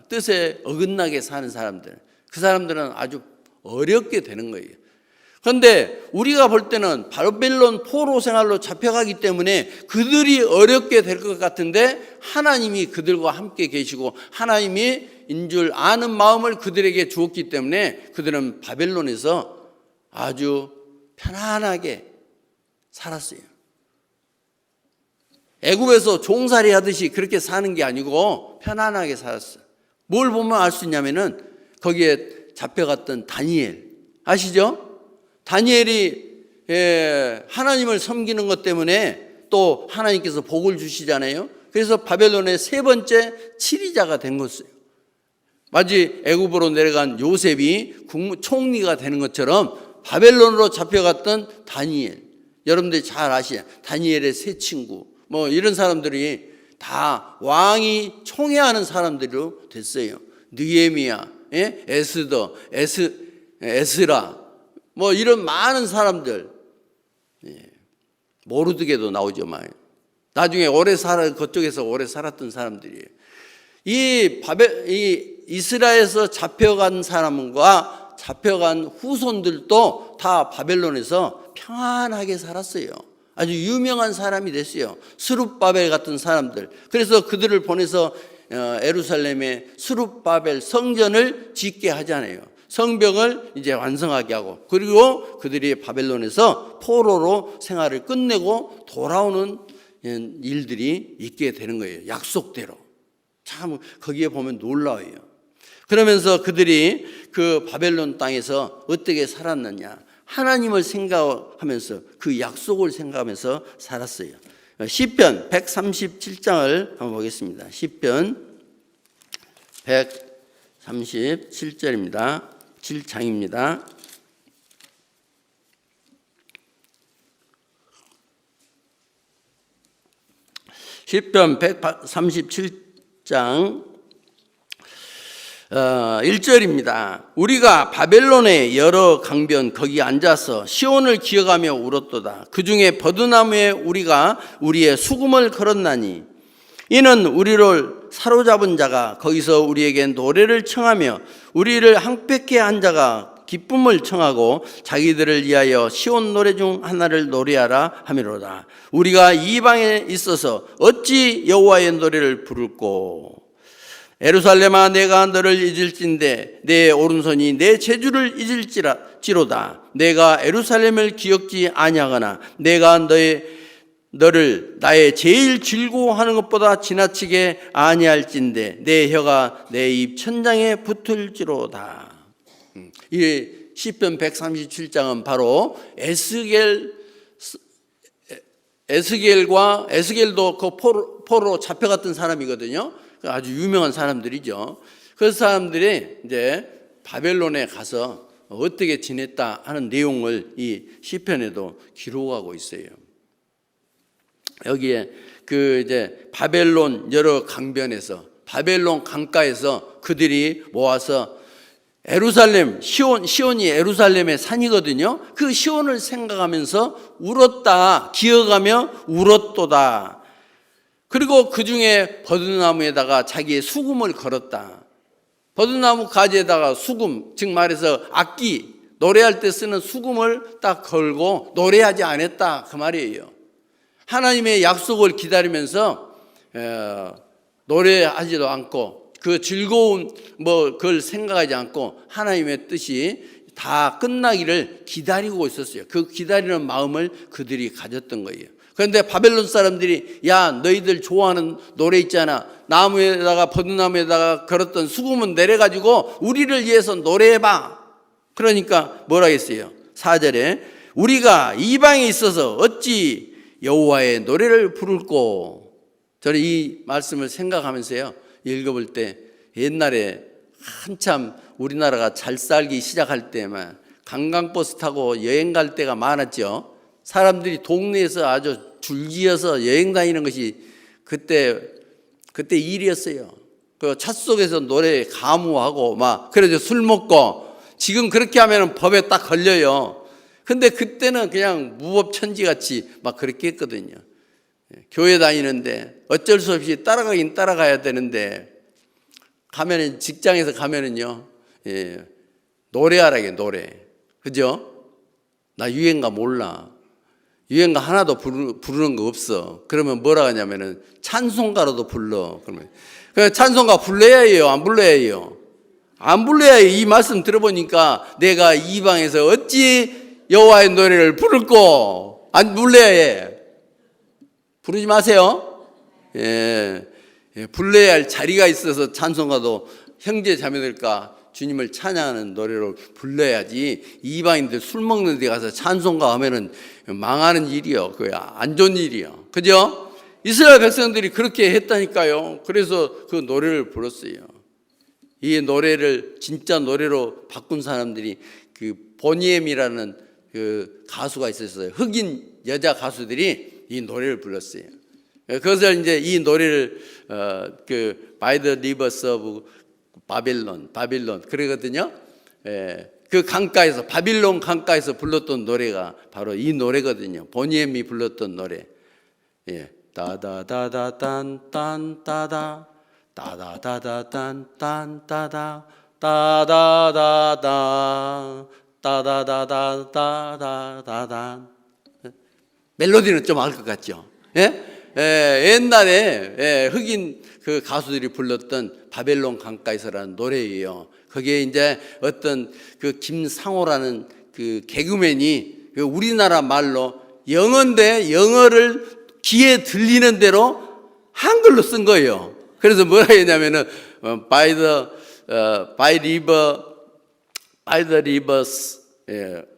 뜻에 어긋나게 사는 사람들, 그 사람들은 아주 어렵게 되는 거예요. 그런데 우리가 볼 때는 바벨론 포로 생활로 잡혀가기 때문에 그들이 어렵게 될 것 같은데 하나님이 그들과 함께 계시고 하나님이 인 줄 아는 마음을 그들에게 주었기 때문에 그들은 바벨론에서 아주 편안하게 살았어요. 애굽에서 종살이 하듯이 그렇게 사는 게 아니고 편안하게 살았어요. 뭘 보면 알 수 있냐면은 거기에 잡혀갔던 다니엘 아시죠? 다니엘이 하나님을 섬기는 것 때문에 또 하나님께서 복을 주시잖아요. 그래서 바벨론의 세 번째 치리자가 된 것이에요. 마치 애굽으로 내려간 요셉이 총리가 되는 것처럼 바벨론으로 잡혀갔던 다니엘, 여러분들이 잘 아시죠? 다니엘의 세 친구, 뭐 이런 사람들이 다 왕이 총애하는 사람들로 됐어요. 느헤미야, 에스더, 에스라, 뭐 이런 많은 사람들, 모르드게도 나오죠. 나중에 그쪽에서 오래 살았던 사람들이에요. 이 이스라엘에서 잡혀간 사람과 잡혀간 후손들도 다 바벨론에서 평안하게 살았어요. 아주 유명한 사람이 됐어요. 스룹바벨 같은 사람들. 그래서 그들을 보내서 예루살렘에 스룹바벨 성전을 짓게 하잖아요. 성벽을 이제 완성하게 하고, 그리고 그들이 바벨론에서 포로로 생활을 끝내고 돌아오는 일들이 있게 되는 거예요. 약속대로. 참 거기에 보면 놀라워요. 그러면서 그들이 그 바벨론 땅에서 어떻게 살았느냐, 하나님을 생각하면서 그 약속을 생각하면서 살았어요. 시편 137장을 한번 보겠습니다. 시편 137절입니다. 7장입니다. 시편 137장 1절입니다. 우리가 바벨론의 여러 강변 거기 앉아서 시온을 기억하며 울었도다. 그 중에 버드나무에 우리가 우리의 수금을 걸었나니 이는 우리를 사로잡은 자가 거기서 우리에게 노래를 청하며 우리를 항백케 한 자가 기쁨을 청하고 자기들을 위하여 시온 노래 중 하나를 노래하라 하미로다. 우리가 이방에 있어서 어찌 여호와의 노래를 부를꼬. 예루살렘아, 내가 너를 잊을진대 내 오른손이 내 재주를 잊을지로다. 내가 예루살렘을 기억지 아니하거나 내가 너를 나의 제일 즐거워하는 것보다 지나치게 아니할진대 내 혀가 내 입 천장에 붙을지로다. 이 시편 137장은 바로 에스겔도 그 포로로 잡혀갔던 사람이거든요. 아주 유명한 사람들이죠. 그 사람들이 이제 바벨론에 가서 어떻게 지냈다 하는 내용을 이 시편에도 기록하고 있어요. 여기에 그 이제 바벨론 여러 강변에서, 바벨론 강가에서 그들이 모아서 예루살렘, 시온이 예루살렘의 산이거든요. 그 시온을 생각하면서 울었다, 기억하며 울었도다. 그리고 그 중에 버드나무에다가 자기의 수금을 걸었다. 버드나무 가지에다가 수금, 즉 말해서 악기, 노래할 때 쓰는 수금을 딱 걸고 노래하지 않았다, 그 말이에요. 하나님의 약속을 기다리면서 노래하지도 않고 그 즐거운 그걸 생각하지 않고 하나님의 뜻이 다 끝나기를 기다리고 있었어요. 그 기다리는 마음을 그들이 가졌던 거예요. 그런데 바벨론 사람들이 야, 너희들 좋아하는 노래 있잖아. 나무에다가 버드나무에다가 걸었던 수금은 내려가지고 우리를 위해서 노래해봐. 그러니까 뭐라 했어요? 4절에 우리가 이방에 있어서 어찌 여호와의 노래를 부를꼬. 저는 이 말씀을 생각하면서요, 읽어볼 때 옛날에 한참 우리나라가 잘 살기 시작할 때만 관광버스 타고 여행 갈 때가 많았죠. 사람들이 동네에서 아주 줄지어서 여행 다니는 것이 그때 일이었어요. 그 차 속에서 노래 가무하고 막 그래서 술 먹고, 지금 그렇게 하면 법에 딱 걸려요. 근데 그때는 그냥 무법천지같이 막 그렇게 했거든요. 교회 다니는데 어쩔 수 없이 따라가긴 따라가야 되는데, 가면은 직장에서 가면은요, 노래하라게 노래. 그죠? 나 유행가 몰라. 유행가 하나도 부르는 거 없어. 그러면 뭐라 하냐면은 찬송가로도 불러. 그러면 찬송가 불러야 해요, 안 불러야 해요? 안 불러야 해요. 이 말씀 들어보니까 내가 이방에서 어찌 여호와의 노래를 부를꼬. 안 불러야 해. 부르지 마세요. 불러야 할 자리가 있어서 찬송가도 형제 자매들과 주님을 찬양하는 노래로 불러야지. 이방인들 술 먹는 데 가서 찬송가 하면은 망하는 일이요. 그야 안 좋은 일이요. 그죠? 이스라엘 백성들이 그렇게 했다니까요. 그래서 그 노래를 불렀어요. 이 노래를 진짜 노래로 바꾼 사람들이 그 보니엠이라는 그 가수가 있었어요. 흑인 여자 가수들이 이 노래를 불렀어요. 그것을 이제 이 노래를 그 By the Rivers of 바빌론 그러거든요. 그 강가에서, 바빌론 강가에서 불렀던 노래가 바로 이 노래거든요. 보니엠이 불렀던 노래. 따다다다단딴따다 따다다다단딴따다 따다다다 따다다다다다다. 멜로디는 좀 알 것 같죠? 예? 옛날에 흑인 그 가수들이 불렀던 바벨론 강가에서라는 노래예요. 거기에 이제 어떤 그 김상호라는 그 개그맨이 그 우리나라 말로 영어인데 영어를 귀에 들리는 대로 한글로 쓴 거예요. 그래서 뭐라 했냐면은 by the rivers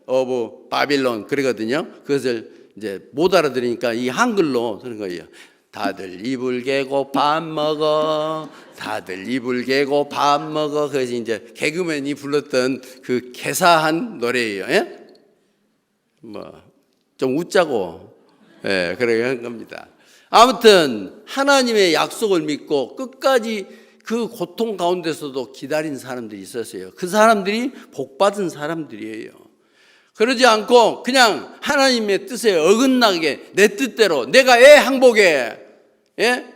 of Babylon 그러거든요. 그것을 이제 못 알아들으니까 이 한글로 쓰는 거예요. 다들 이불 개고 밥 먹어. 다들 이불 개고 밥 먹어. 그래서 이제 개그맨이 불렀던 그 개사한 노래예요. 예? 뭐 좀 웃자고 그렇게 한 겁니다. 아무튼 하나님의 약속을 믿고 끝까지 그 고통 가운데서도 기다린 사람들이 있었어요. 그 사람들이 복받은 사람들이에요. 그러지 않고 그냥 하나님의 뜻에 어긋나게 내 뜻대로 내가 항복해.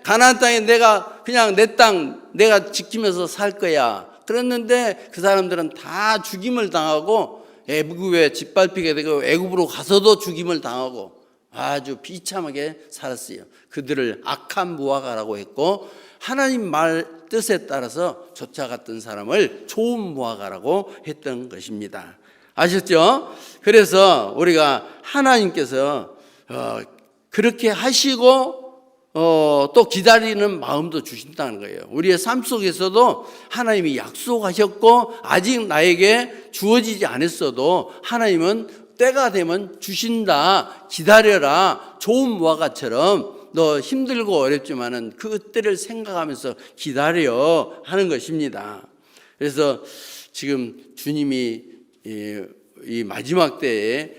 가나안 땅에 내가 그냥 내 땅 내가 지키면서 살 거야. 그랬는데 그 사람들은 다 죽임을 당하고 애굽에 짓밟히게 되고 애굽으로 가서도 죽임을 당하고 아주 비참하게 살았어요. 그들을 악한 무화과라고 했고 하나님 말 뜻에 따라서 쫓아갔던 사람을 좋은 무화과라고 했던 것입니다. 아셨죠? 그래서 우리가 하나님께서 그렇게 하시고 또 기다리는 마음도 주신다는 거예요. 우리의 삶 속에서도 하나님이 약속하셨고 아직 나에게 주어지지 않았어도 하나님은 때가 되면 주신다. 기다려라. 좋은 무화과처럼 너 힘들고 어렵지만은 그 때를 생각하면서 기다려 하는 것입니다. 그래서 지금 주님이 이 마지막 때에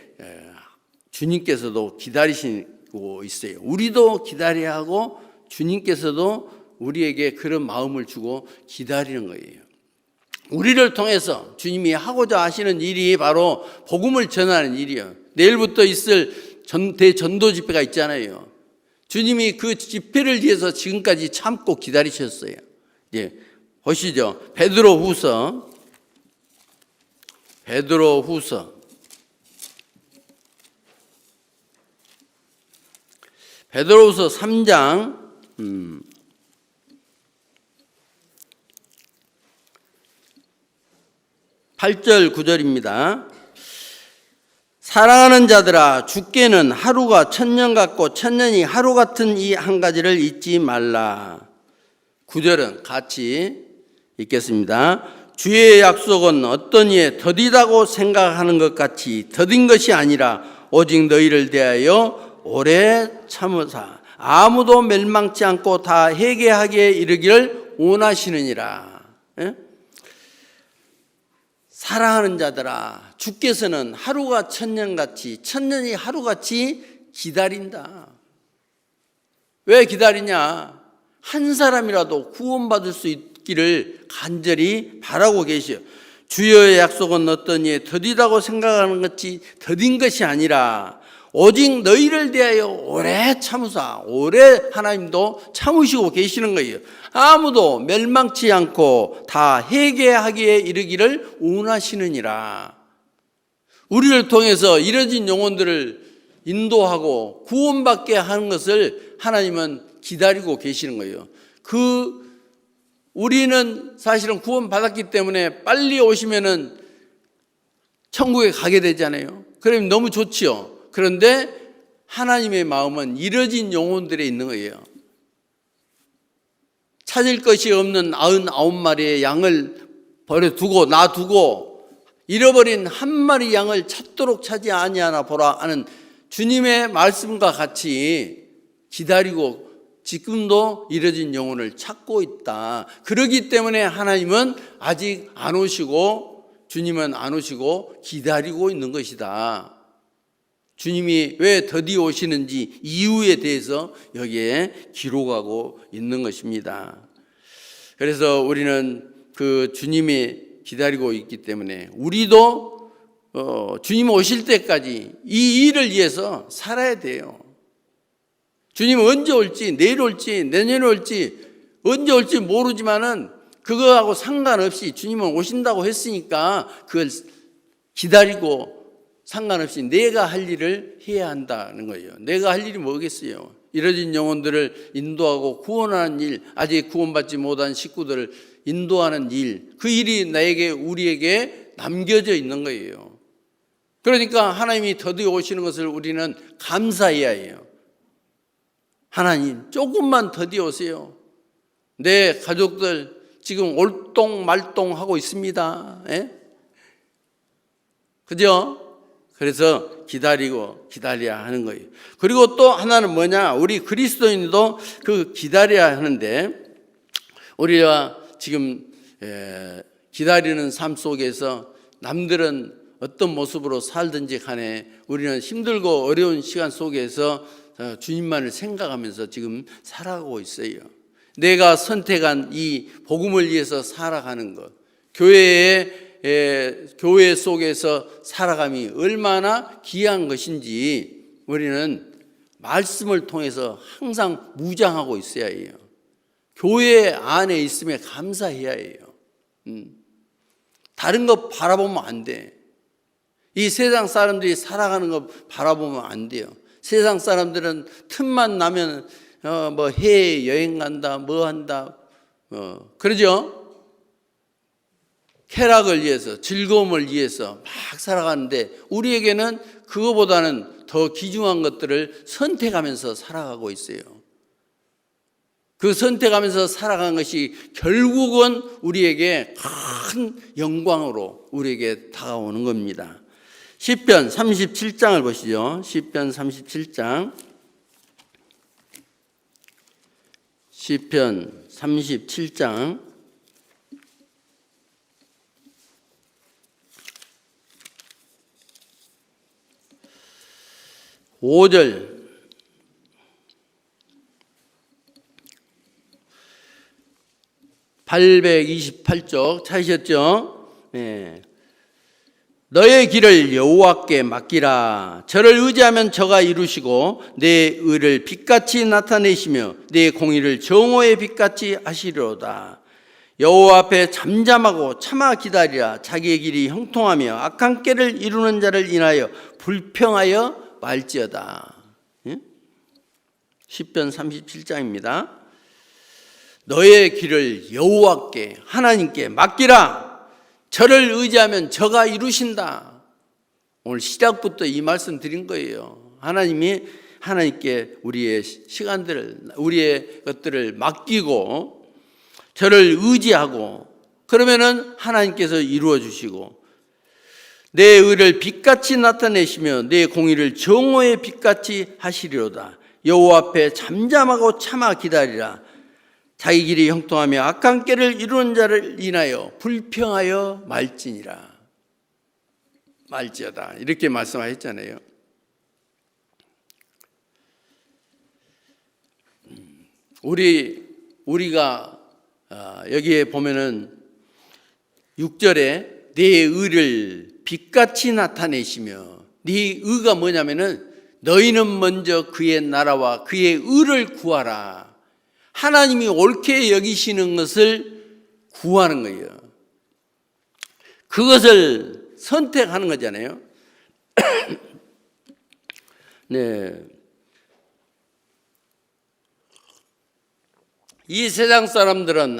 주님께서도 기다리시고 있어요. 우리도 기다려야 하고 주님께서도 우리에게 그런 마음을 주고 기다리는 거예요. 우리를 통해서 주님이 하고자 하시는 일이 바로 복음을 전하는 일이에요. 내일부터 있을 대전도 집회가 있잖아요. 주님이 그 집회를 위해서 지금까지 참고 기다리셨어요. 예, 보시죠. 베드로후서 3장 8절 9절입니다. 사랑하는 자들아 주께는 하루가 천년 같고 천년이 하루 같은 이 한 가지를 잊지 말라. 9절은 같이 읽겠습니다. 주의 약속은 어떤 이에 더디다고 생각하는 것 같이 더딘 것이 아니라 오직 너희를 대하여 오래 참으사 아무도 멸망치 않고 다 회개하기에 이르기를 원하시느니라. 예? 사랑하는 자들아 주께서는 하루가 천년같이 천년이 하루같이 기다린다. 왜 기다리냐? 한 사람이라도 구원받을 수 있기를 간절히 바라고 계시오. 주여의 약속은 어떤 이에 더디다고 생각하는 것이 더딘 것이 아니라 오직 너희를 대하여 오래 참으사 오래 하나님도 참으시고 계시는 거예요. 아무도 멸망치 않고 다 회개하기에 이르기를 원하시느니라. 우리를 통해서 잃어진 영혼들을 인도하고 구원받게 하는 것을 하나님은 기다리고 계시는 거예요. 우리는 사실은 구원받았기 때문에 빨리 오시면은 천국에 가게 되잖아요. 그러면 너무 좋지요. 그런데 하나님의 마음은 잃어진 영혼들에 있는 거예요. 찾을 것이 없는 99마리의 양을 버려두고 놔두고 잃어버린 한 마리 양을 찾도록 찾지 아니하나 보라 하는 주님의 말씀과 같이 기다리고 지금도 잃어진 영혼을 찾고 있다. 그러기 때문에 하나님은 아직 안 오시고 주님은 안 오시고 기다리고 있는 것이다. 주님이 왜 더디 오시는지 이유에 대해서 여기에 기록하고 있는 것입니다. 그래서 우리는 그 주님이 기다리고 있기 때문에 우리도 주님 오실 때까지 이 일을 위해서 살아야 돼요. 주님은 언제 올지 내일 올지 내년에 올지 언제 올지 모르지만은 그거하고 상관없이 주님은 오신다고 했으니까 그걸 기다리고 상관없이 내가 할 일을 해야 한다는 거예요. 내가 할 일이 뭐겠어요? 잃어진 영혼들을 인도하고 구원하는 일, 아직 구원받지 못한 식구들을 인도하는 일, 그 일이 우리에게 남겨져 있는 거예요. 그러니까 하나님이 더디어 오시는 것을 우리는 감사해야 해요. 하나님, 조금만 더디어 오세요. 내 가족들 지금 올똥말똥하고 있습니다. 그죠? 그래서 기다려야 하는 거예요. 그리고 또 하나는 뭐냐? 우리 그리스도인도 그 기다려야 하는데, 우리가 지금 기다리는 삶 속에서 남들은 어떤 모습으로 살든지 간에 우리는 힘들고 어려운 시간 속에서 주님만을 생각하면서 지금 살아가고 있어요. 내가 선택한 이 복음을 위해서 살아가는 것, 교회 속에서 살아감이 얼마나 귀한 것인지 우리는 말씀을 통해서 항상 무장하고 있어야 해요. 교회 안에 있음에 감사해야 해요. 다른 거 바라보면 안 돼. 이 세상 사람들이 살아가는 거 바라보면 안 돼요. 세상 사람들은 틈만 나면 뭐 해외 여행 간다, 뭐 한다, 그러죠? 쾌락을 위해서, 즐거움을 위해서 막 살아가는데 우리에게는 그거보다는 더 귀중한 것들을 선택하면서 살아가고 있어요. 그 선택하면서 살아가는 것이 결국은 우리에게 큰 영광으로 우리에게 다가오는 겁니다. 시편 37장을 보시죠. 시편 37장. 시편 37장 5절. (828쪽) 찾으셨죠? 네. 너의 길을 여호와께 맡기라. 저를 의지하면 저가 이루시고 내 의를 빛같이 나타내시며 내 공의를 정오의 빛같이 하시리로다. 여호와 앞에 잠잠하고 참아 기다리라. 자기의 길이 형통하며 악한 꾀를 이루는 자를 인하여 불평하여 말지어다. 시편 37장입니다. 너의 길을 여호와께, 하나님께 맡기라. 저를 의지하면 저가 이루신다. 오늘 시작부터 이 말씀 드린 거예요. 하나님께 우리의 시간들을, 우리의 것들을 맡기고 저를 의지하고, 그러면은 하나님께서 이루어 주시고 내 의를 빛같이 나타내시며 내 공의를 정오의 빛같이 하시리로다. 여호와 앞에 잠잠하고 참아 기다리라. 자기 길이 형통하며 악한 꾀를 이루는 자를 인하여 불평하여 말지니라. 말지어다. 이렇게 말씀하셨잖아요. 우리가 여기에 보면은 6절에 내 의를 빛같이 나타내시며, 네 의가 뭐냐면은 너희는 먼저 그의 나라와 그의 의를 구하라. 하나님이 옳게 여기시는 것을 구하는 거예요. 그것을 선택하는 거잖아요. 네. 이 세상 사람들은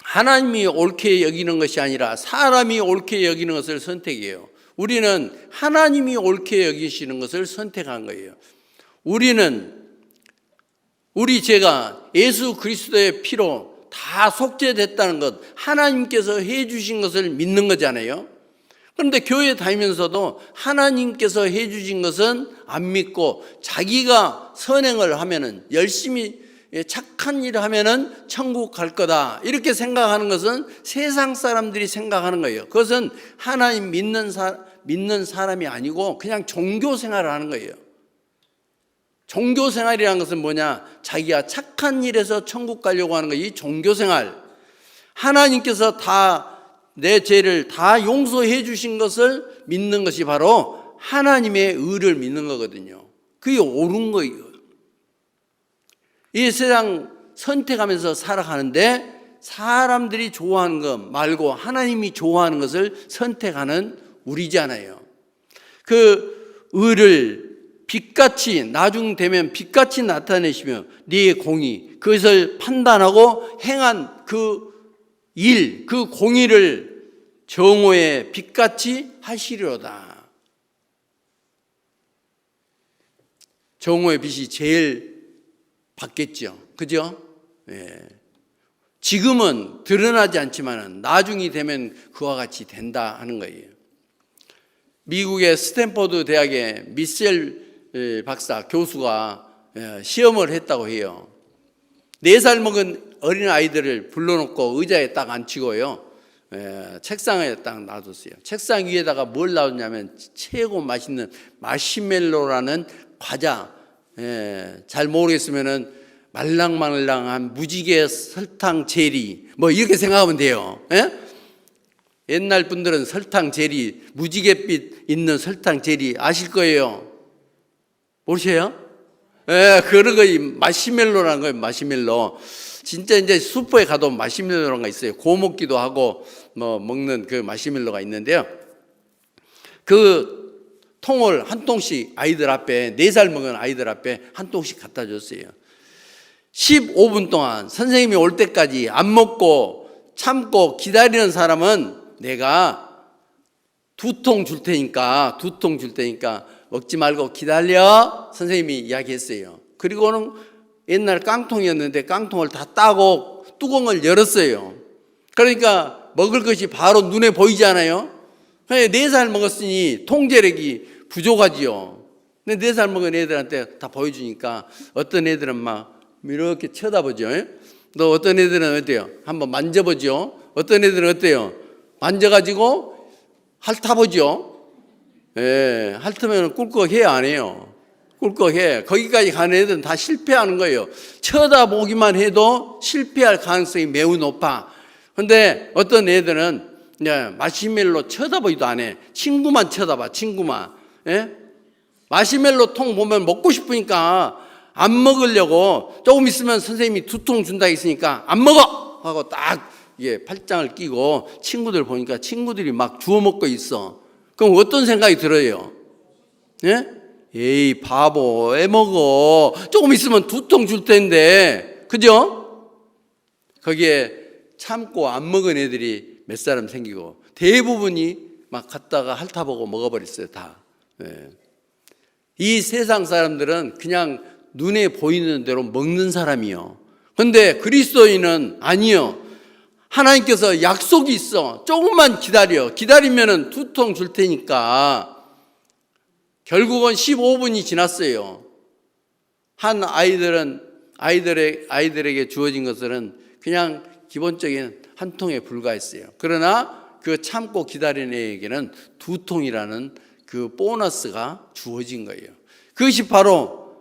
하나님이 옳게 여기는 것이 아니라 사람이 옳게 여기는 것을 선택해요. 우리는 하나님이 옳게 여기시는 것을 선택한 거예요. 우리 죄가 예수 그리스도의 피로 다 속죄됐다는 것, 하나님께서 해주신 것을 믿는 거잖아요. 그런데 교회 다니면서도 하나님께서 해주신 것은 안 믿고 자기가 선행을 하면은, 열심히 착한 일을 하면은 천국 갈 거다, 이렇게 생각하는 것은 세상 사람들이 생각하는 거예요. 그것은 하나님 믿는 사람이 아니고 그냥 종교 생활을 하는 거예요. 종교 생활이라는 것은 뭐냐? 자기가 착한 일에서 천국 가려고 하는 것이 종교 생활. 하나님께서 다 내 죄를 다 용서해 주신 것을 믿는 것이 바로 하나님의 의를 믿는 거거든요. 그게 옳은 거예요. 이 세상 선택하면서 살아가는데 사람들이 좋아하는 것 말고 하나님이 좋아하는 것을 선택하는 우리잖아요. 그 의를 빛같이 나중 되면 빛같이 나타내시며 네 공의 그것을 판단하고 행한 그 일, 그 공의를 정오의 빛같이 하시리로다. 정오의 빛이 제일 밝겠죠. 그죠? 예. 지금은 드러나지 않지만 나중이 되면 그와 같이 된다 하는 거예요. 미국의 스탠포드 대학의 미셸 박사 교수가 시험을 했다고 해요. 4살 먹은 어린 아이들을 불러놓고 의자에 딱 앉히고요, 책상에 딱 놔뒀어요. 책상 위에다가 뭘 놔뒀냐면 최고 맛있는 마시멜로라는 과자, 잘 모르겠으면은 말랑말랑한 무지개 설탕 젤리, 뭐 이렇게 생각하면 돼요. 옛날 분들은 설탕 젤리, 무지갯빛 있는 설탕 젤리 아실 거예요. 모르세요? 그런 거 마시멜로라는 거예요. 마시멜로. 진짜 이제 슈퍼에 가도 마시멜로가 있어요. 구워 먹기도 하고 뭐 먹는 그 마시멜로가 있는데요. 그 통을 한 통씩 아이들 앞에, 4살 먹은 아이들 앞에 한 통씩 갖다 줬어요. 15분 동안 선생님이 올 때까지 안 먹고 참고 기다리는 사람은 내가 2통 줄 테니까 먹지 말고 기다려, 선생님이 이야기했어요. 그리고는 옛날 깡통이었는데 깡통을 다 따고 뚜껑을 열었어요. 그러니까 먹을 것이 바로 눈에 보이잖아요. 4살 먹었으니 통제력이 부족하지요. 근데 4살 먹은 애들한테 다 보여주니까 어떤 애들은 막 이렇게 쳐다보죠. 또 어떤 애들은 어때요? 한번 만져보죠. 어떤 애들은 어때요? 만져가지고 핥아보죠. 핥으면 꿀꺽해야 안 해요. 꿀꺽해. 거기까지 가는 애들은 다 실패하는 거예요. 쳐다보기만 해도 실패할 가능성이 매우 높아. 근데 어떤 애들은 마시멜로 쳐다보기도 안 해. 친구만 쳐다봐, 친구만. 마시멜로 통 보면 먹고 싶으니까 안 먹으려고, 조금 있으면 선생님이 2통 준다 했으니까 안 먹어! 하고 딱 팔짱을 끼고 친구들 보니까 친구들이 막 주워 먹고 있어. 그럼 어떤 생각이 들어요? 에이 바보, 왜 먹어? 조금 있으면 2통 줄 텐데. 그죠? 거기에 참고 안 먹은 애들이 몇 사람 생기고 대부분이 막 갖다가 핥아보고 먹어버렸어요, 다. 이 세상 사람들은 그냥 눈에 보이는 대로 먹는 사람이요. 근데 그리스도인은 아니요. 하나님께서 약속이 있어. 조금만 기다려. 기다리면은 2통 줄 테니까. 결국은 15분이 지났어요. 한 아이들에게 주어진 것은 그냥 기본적인 한 통에 불과했어요. 그러나 그 참고 기다리는 애에게는 2통이라는 그 보너스가 주어진 거예요. 그것이 바로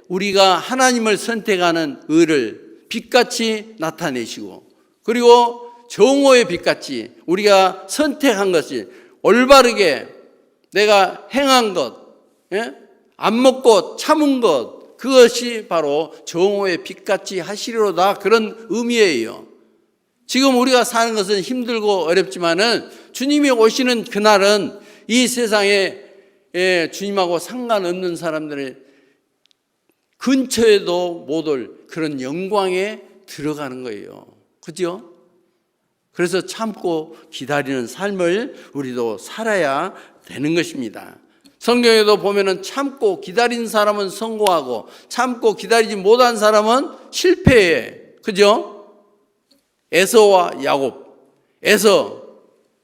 우리가 하나님을 선택하는 의를 빛같이 나타내시고, 그리고 정오의 빛같이 우리가 선택한 것이 올바르게 내가 행한 것, 안 먹고 참은 것, 그것이 바로 정오의 빛같이 하시리로다, 그런 의미예요. 지금 우리가 사는 것은 힘들고 어렵지만은 주님이 오시는 그날은 이 세상에 주님하고 상관없는 사람들의 근처에도 못 올 그런 영광에 들어가는 거예요. 그죠? 그래서 참고 기다리는 삶을 우리도 살아야 되는 것입니다. 성경에도 보면은 참고 기다린 사람은 성공하고 참고 기다리지 못한 사람은 실패해. 그죠? 에서와 야곱. 에서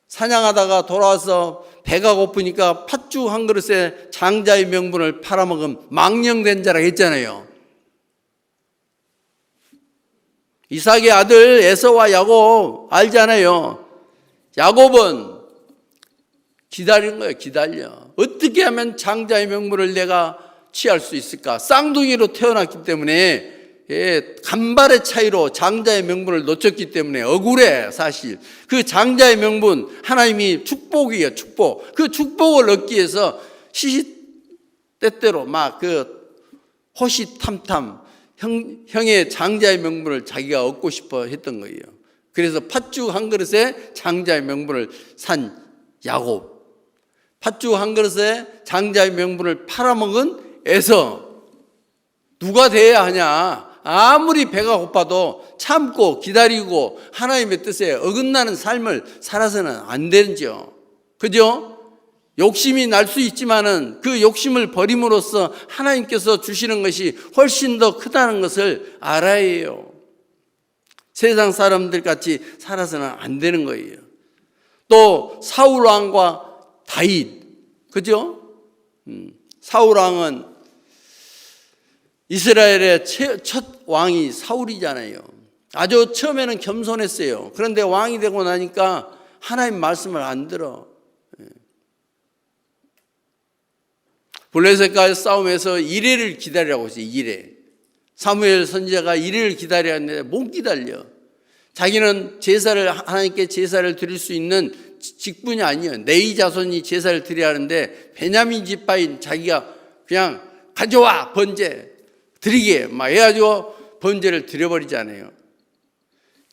사냥하다가 돌아와서 배가 고프니까 팥죽 한 그릇에 장자의 명분을 팔아먹은 망령된 자라고 했잖아요. 이삭의 아들 에서와 야곱 알잖아요. 야곱은 기다린 거예요. 기다려. 어떻게 하면 장자의 명분을 내가 취할 수 있을까? 쌍둥이로 태어났기 때문에 간발의 차이로 장자의 명분을 놓쳤기 때문에 억울해. 사실 그 장자의 명분, 하나님이 축복이에요. 축복. 그 축복을 얻기 위해서 시시때때로 막 호시탐탐 형의 장자의 명분을 자기가 얻고 싶어 했던 거예요. 그래서 팥죽 한 그릇에 장자의 명분을 산 야곱. 팥죽 한 그릇에 장자의 명분을 팔아먹은 에서 누가 돼야 하냐? 아무리 배가 고파도 참고 기다리고 하나님의 뜻에 어긋나는 삶을 살아서는 안 되죠. 그죠? 욕심이 날 수 있지만은 그 욕심을 버림으로써 하나님께서 주시는 것이 훨씬 더 크다는 것을 알아야 해요. 세상 사람들 같이 살아서는 안 되는 거예요. 또 사울 왕과 다윗, 그죠? 사울 왕은 이스라엘의 첫 왕이 사울이잖아요. 아주 처음에는 겸손했어요. 그런데 왕이 되고 나니까 하나님 말씀을 안 들어. 블레셋과의 싸움에서 이레를 기다리라고 했어요. 이레. 사무엘 선지자가 이레를 기다려야 하는데 못 기다려. 자기는 제사를, 하나님께 제사를 드릴 수 있는 직분이 아니에요. 네이 자손이 제사를 드려야 하는데 베냐민 지파인 자기가 그냥 가져와 번제 드리게 막 해가지고 번제를 드려버리잖아요.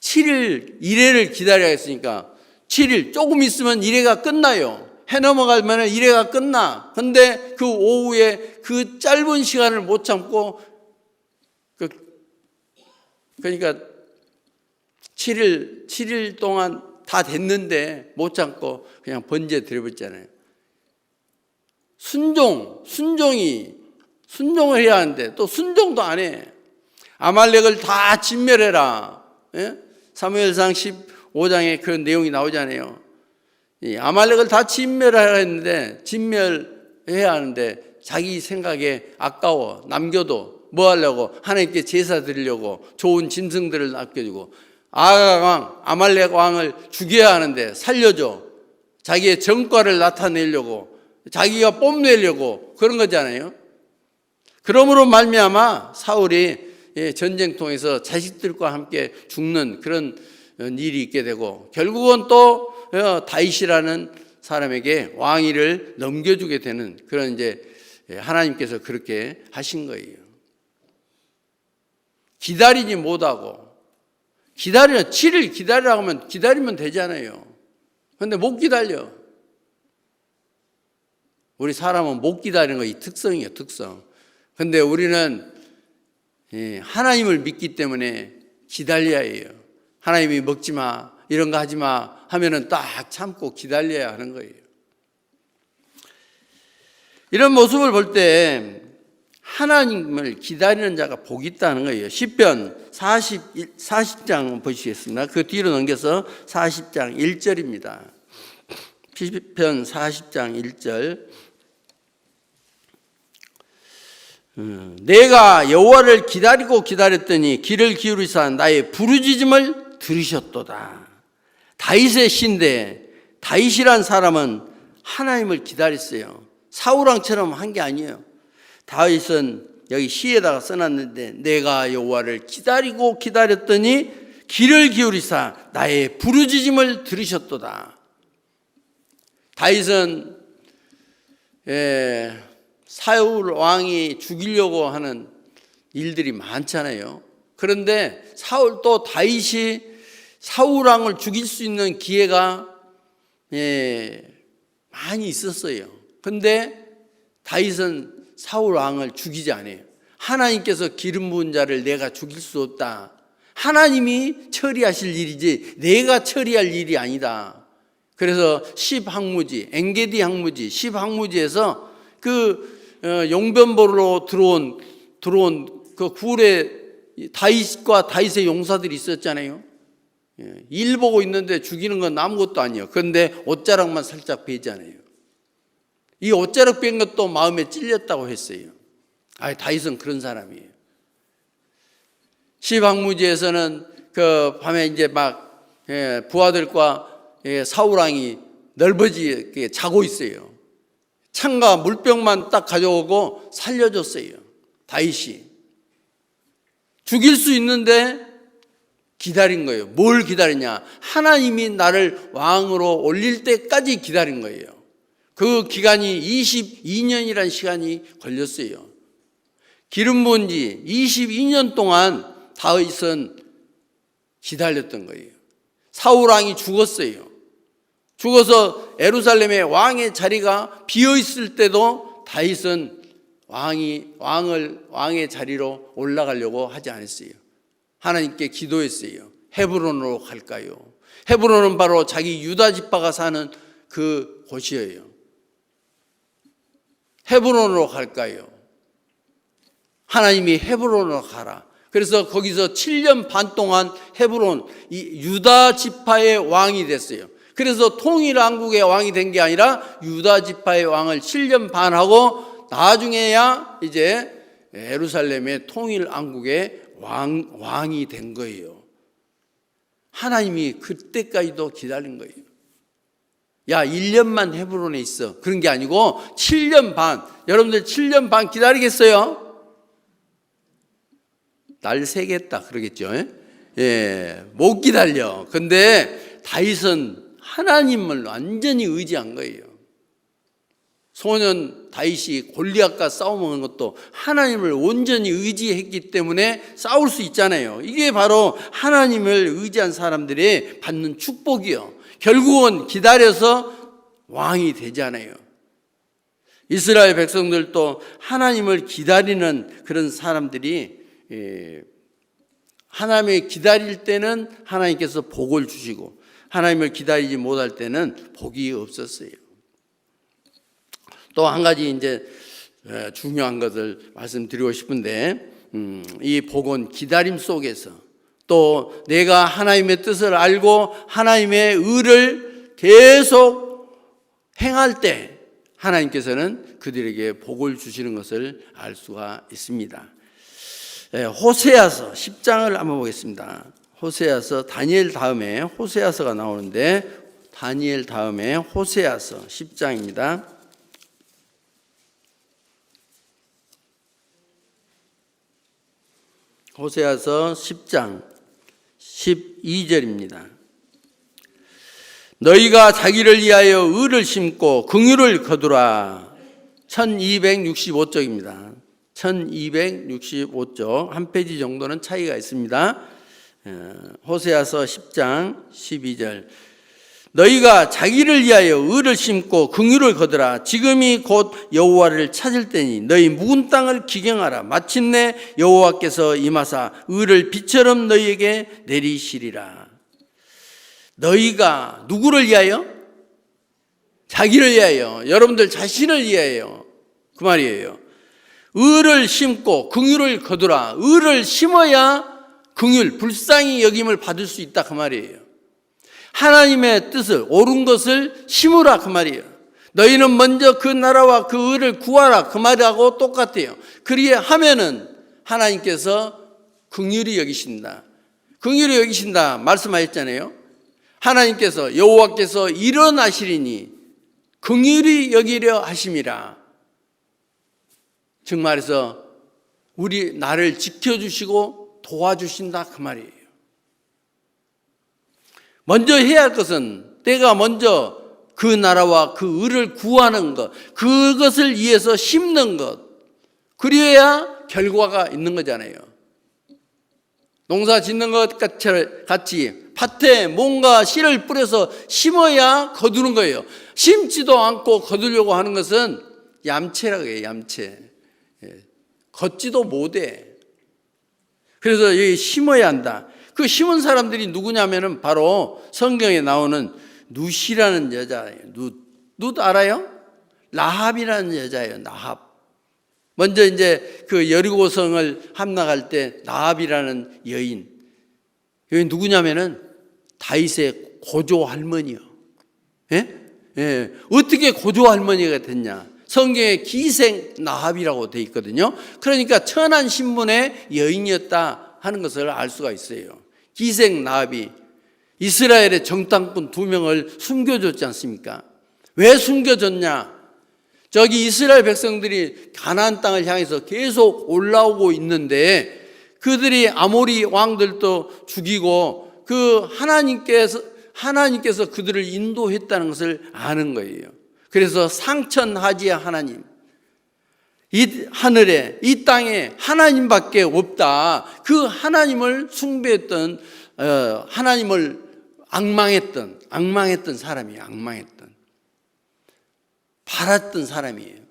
7일 이레를 기다려야 했으니까 7일 조금 있으면 이레가 끝나요. 해 넘어가면 이레가 끝나. 근데 그 오후에 그 짧은 시간을 못 참고 그러니까 7일 동안 다 됐는데 못 참고 그냥 번제 드려버렸잖아요. 순종을 해야 하는데 또 순종도 안 해. 아말렉을 다 진멸해라. 예? 사무엘상 15장에 그런 내용이 나오잖아요. 이 아말렉을 다 진멸하라 했는데 진멸해야 하는데 자기 생각에 아까워 남겨도 뭐 하려고 하나님께 제사 드리려고 좋은 짐승들을 아껴주고 아각 왕 아말렉 왕을 죽여야 하는데 살려줘. 자기의 정과를 나타내려고 자기가 뽐내려고 그런 거잖아요. 그러므로 말미암아 사울이 전쟁통에서 자식들과 함께 죽는 그런 일이 있게 되고 결국은 또 다윗이라는 사람에게 왕위를 넘겨주게 되는 그런 이제 하나님께서 그렇게 하신 거예요. 기다리지 못하고 7일 기다리라고 하면 기다리면 되잖아요. 그런데 못 기다려. 우리 사람은 못 기다리는 거 이 특성이에요. 특성. 그런데 우리는 하나님을 믿기 때문에 기다려야 해요. 하나님이 먹지 마 이런 거 하지 마 하면은 딱 참고 기다려야 하는 거예요. 이런 모습을 볼 때 하나님을 기다리는 자가 복이 있다는 거예요. 시편 40장 보시겠습니다. 그 뒤로 넘겨서 40장 1절입니다. 시편 40장 1절. 내가 여호와를 기다리고 기다렸더니 귀를 기울이사 나의 부르짖음을 들으셨도다. 다윗의 신대 다윗이란 사람은 하나님을 기다렸어요. 사울왕처럼 한 게 아니에요. 다윗은 여기 시에다가 써놨는데 내가 여호와를 기다리고 기다렸더니 귀를 기울이사 나의 부르짖음을 들으셨도다. 다윗은 사울 왕이 죽이려고 하는 일들이 많잖아요. 그런데 또 다윗이 사울 왕을 죽일 수 있는 기회가 많이 있었어요. 그런데 다윗은 사울 왕을 죽이지 않아요. 하나님께서 기름 부은 자를 내가 죽일 수 없다. 하나님이 처리하실 일이지 내가 처리할 일이 아니다. 그래서 10항무지, 엔게디 항무지, 10항무지에서 그 용변보로 들어온 그 굴에 다윗과 다윗의 용사들이 있었잖아요. 일 보고 있는데 죽이는 건 아무것도 아니에요. 그런데 옷자락만 살짝 베잖아요. 이 옷자락 뺀 것도 마음에 찔렸다고 했어요. 다윗은 그런 사람이에요. 시방무지에서는 그 밤에 이제 막 부하들과 사울왕이 널브러지게 자고 있어요. 창과 물병만 딱 가져오고 살려줬어요. 다윗이 죽일 수 있는데 기다린 거예요. 뭘 기다리냐? 하나님이 나를 왕으로 올릴 때까지 기다린 거예요. 그 기간이 22년이라는 시간이 걸렸어요. 기름 부은 지 22년 동안 다윗은 기다렸던 거예요. 사울 왕이 죽었어요. 죽어서 예루살렘의 왕의 자리가 비어 있을 때도 다윗은 왕의 자리로 올라가려고 하지 않았어요. 하나님께 기도했어요. 헤브론으로 갈까요? 헤브론은 바로 자기 유다 지파가 사는 그 곳이에요. 헤브론으로 갈까요? 하나님이 헤브론으로 가라. 그래서 거기서 7년 반 동안 헤브론, 이 유다 지파의 왕이 됐어요. 그래서 통일 왕국의 왕이 된 게 아니라 유다 지파의 왕을 7년 반 하고 나중에야 이제 예루살렘의 통일 왕국의 왕이 된 거예요. 하나님이 그때까지도 기다린 거예요. 야, 1년만 헤브론에 있어. 그런 게 아니고 7년 반. 여러분들 7년 반 기다리겠어요? 날 새겠다 그러겠죠. 못 기다려. 근데 다윗은 하나님을 완전히 의지한 거예요. 소년 다윗이 골리앗과 싸움하는 것도 하나님을 온전히 의지했기 때문에 싸울 수 있잖아요. 이게 바로 하나님을 의지한 사람들이 받는 축복이요. 결국은 기다려서 왕이 되잖아요. 이스라엘 백성들도 하나님을 기다리는 그런 사람들이 하나님을 기다릴 때는 하나님께서 복을 주시고 하나님을 기다리지 못할 때는 복이 없었어요. 또 한 가지 이제 중요한 것을 말씀드리고 싶은데 이 복은 기다림 속에서 또 내가 하나님의 뜻을 알고 하나님의 의를 계속 행할 때 하나님께서는 그들에게 복을 주시는 것을 알 수가 있습니다. 호세아서 10장을 한번 보겠습니다. 호세아서 다니엘 다음에 호세아서가 나오는데 다니엘 다음에 호세아서 10장입니다. 호세아서 10장 12절입니다. 너희가 자기를 위하여 의를 심고 긍휼을 거두라. 1265쪽입니다. 1265쪽 한 페이지 정도는 차이가 있습니다. 호세아서 10장 12절 너희가 자기를 위하여 의를 심고 긍휼을 거두라. 지금이 곧 여호와를 찾을 때니 너희 묵은 땅을 기경하라. 마침내 여호와께서 임하사 의를 비처럼 너희에게 내리시리라. 너희가 누구를 위하여? 자기를 위하여, 여러분들 자신을 위하여 그 말이에요. 의를 심고 긍휼을 거두라. 의를 심어야 긍휼, 불쌍히 여김을 받을 수 있다 그 말이에요. 하나님의 뜻을, 옳은 것을 심으라 그 말이에요. 너희는 먼저 그 나라와 그 의를 구하라 그 말하고 똑같아요. 그리하면은 하나님께서 긍휼히 여기신다. 긍휼히 여기신다 말씀하셨잖아요. 하나님께서 여호와께서 일어나시리니 긍휼히 여기려 하심이라. 즉 말해서 우리 나를 지켜주시고 도와주신다 그 말이에요. 먼저 해야 할 것은 내가 먼저 그 나라와 그 의를 구하는 것, 그것을 위해서 심는 것, 그래야 결과가 있는 거잖아요. 농사 짓는 것 같이 밭에 뭔가 씨를 뿌려서 심어야 거두는 거예요. 심지도 않고 거두려고 하는 것은 얌체라고 해요. 얌체. 걷지도 못해. 그래서 여기 심어야 한다. 그 심은 사람들이 누구냐면은 바로 성경에 나오는 룻이라는 여자예요. 룻 알아요? 라합이라는 여자예요. 라합. 먼저 이제 그 여리고성을 함락할 때 라합이라는 여인. 여기 누구냐면은 다윗의 고조 할머니요. 예? 어떻게 고조 할머니가 됐냐? 성경에 기생 라합이라고 돼 있거든요. 그러니까 천한 신분의 여인이었다 하는 것을 알 수가 있어요. 기생 라합이 이스라엘의 정탐꾼 2명을 숨겨줬지 않습니까? 왜 숨겨줬냐? 저기 이스라엘 백성들이 가나안 땅을 향해서 계속 올라오고 있는데 그들이 아모리 왕들도 죽이고 그 하나님께서 그들을 인도했다는 것을 아는 거예요. 그래서 상천하지의 하나님, 이 하늘에 이 땅에 하나님밖에 없다. 그 하나님을 숭배했던 하나님을 앙망했던 앙망했던 사람이에요. 앙망했던. 팔았던 사람이에요.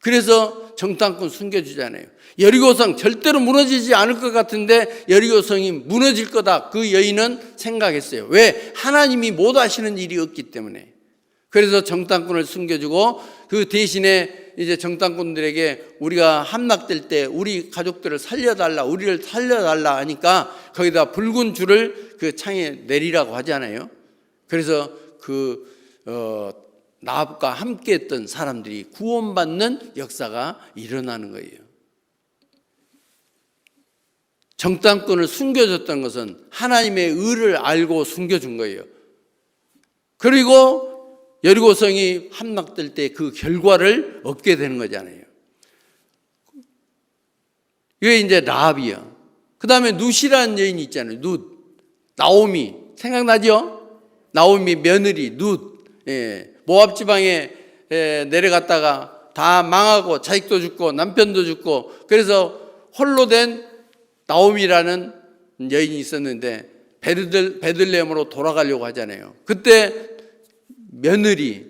그래서 정탐꾼 숨겨주잖아요. 여리고성 절대로 무너지지 않을 것 같은데 여리고성이 무너질 거다. 그 여인은 생각했어요. 왜? 하나님이 못 하시는 일이 없기 때문에. 그래서 정탐꾼을 숨겨주고 그 대신에 이제 정탐꾼들에게 우리가 함락될 때 우리 가족들을 살려달라, 우리를 살려달라 하니까 거기다 붉은 줄을 그 창에 내리라고 하잖아요. 그래서 나합과 함께 했던 사람들이 구원받는 역사가 일어나는 거예요. 정탐꾼을 숨겨줬던 것은 하나님의 의를 알고 숨겨준 거예요. 그리고 여리고성이 함락될 때 그 결과를 얻게 되는 거잖아요. 이게 이제 라합이야. 그 다음에 룻이라는 여인이 있잖아요. 룻. 나오미. 생각나죠? 나오미 며느리 룻. 모압 지방에 내려갔다가 다 망하고 자식도 죽고 남편도 죽고 그래서 홀로 된 나오미라는 여인이 있었는데 베들레헴으로 돌아가려고 하잖아요. 그때 며느리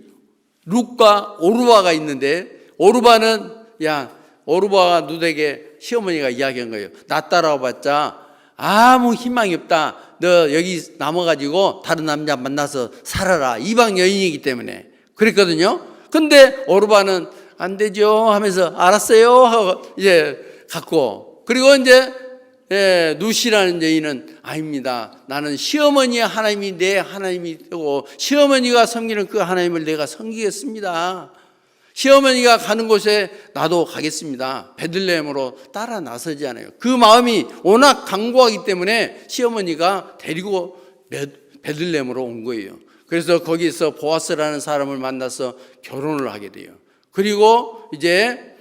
룻과 오르바가 있는데 오르바가 룻에게 시어머니가 이야기한 거예요. 나 따라와봤자 아무 희망이 없다. 너 여기 남아가지고 다른 남자 만나서 살아라. 이방 여인이기 때문에 그랬거든요. 근데 오르바는 안 되죠 하면서 알았어요 하고 이제 갔고, 그리고 이제 룻이라는 여인은 아닙니다. 나는 시어머니의 하나님이 내 하나님이 되고 시어머니가 섬기는 그 하나님을 내가 섬기겠습니다. 시어머니가 가는 곳에 나도 가겠습니다. 베들레헴으로 따라 나서지 않아요. 그 마음이 워낙 강고하기 때문에 시어머니가 데리고 베들레헴으로 온 거예요. 그래서 거기서 보아스라는 사람을 만나서 결혼을 하게 돼요. 그리고 이제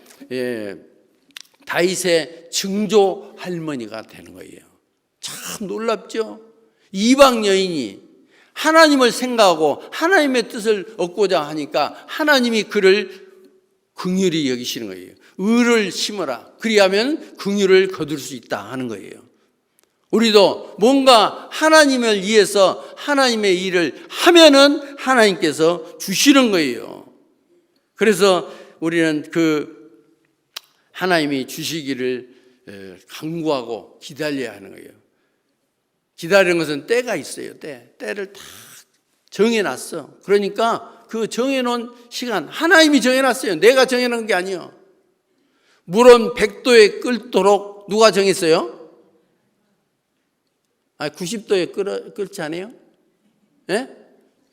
다윗의 증조 할머니가 되는 거예요. 참 놀랍죠? 이방 여인이 하나님을 생각하고 하나님의 뜻을 얻고자 하니까 하나님이 그를 긍휼히 여기시는 거예요. 의를 심어라. 그리하면 긍휼을 거둘 수 있다 하는 거예요. 우리도 뭔가 하나님을 위해서 하나님의 일을 하면은 하나님께서 주시는 거예요. 그래서 우리는 하나님이 주시기를 간구하고 기다려야 하는 거예요. 기다리는 것은 때가 있어요. 때를 다 정해놨어. 그러니까 그 정해놓은 시간 하나님이 정해놨어요. 내가 정해놓은 게 아니에요. 물은 100도에 끓도록 누가 정했어요? 90도에 끓지 않아요?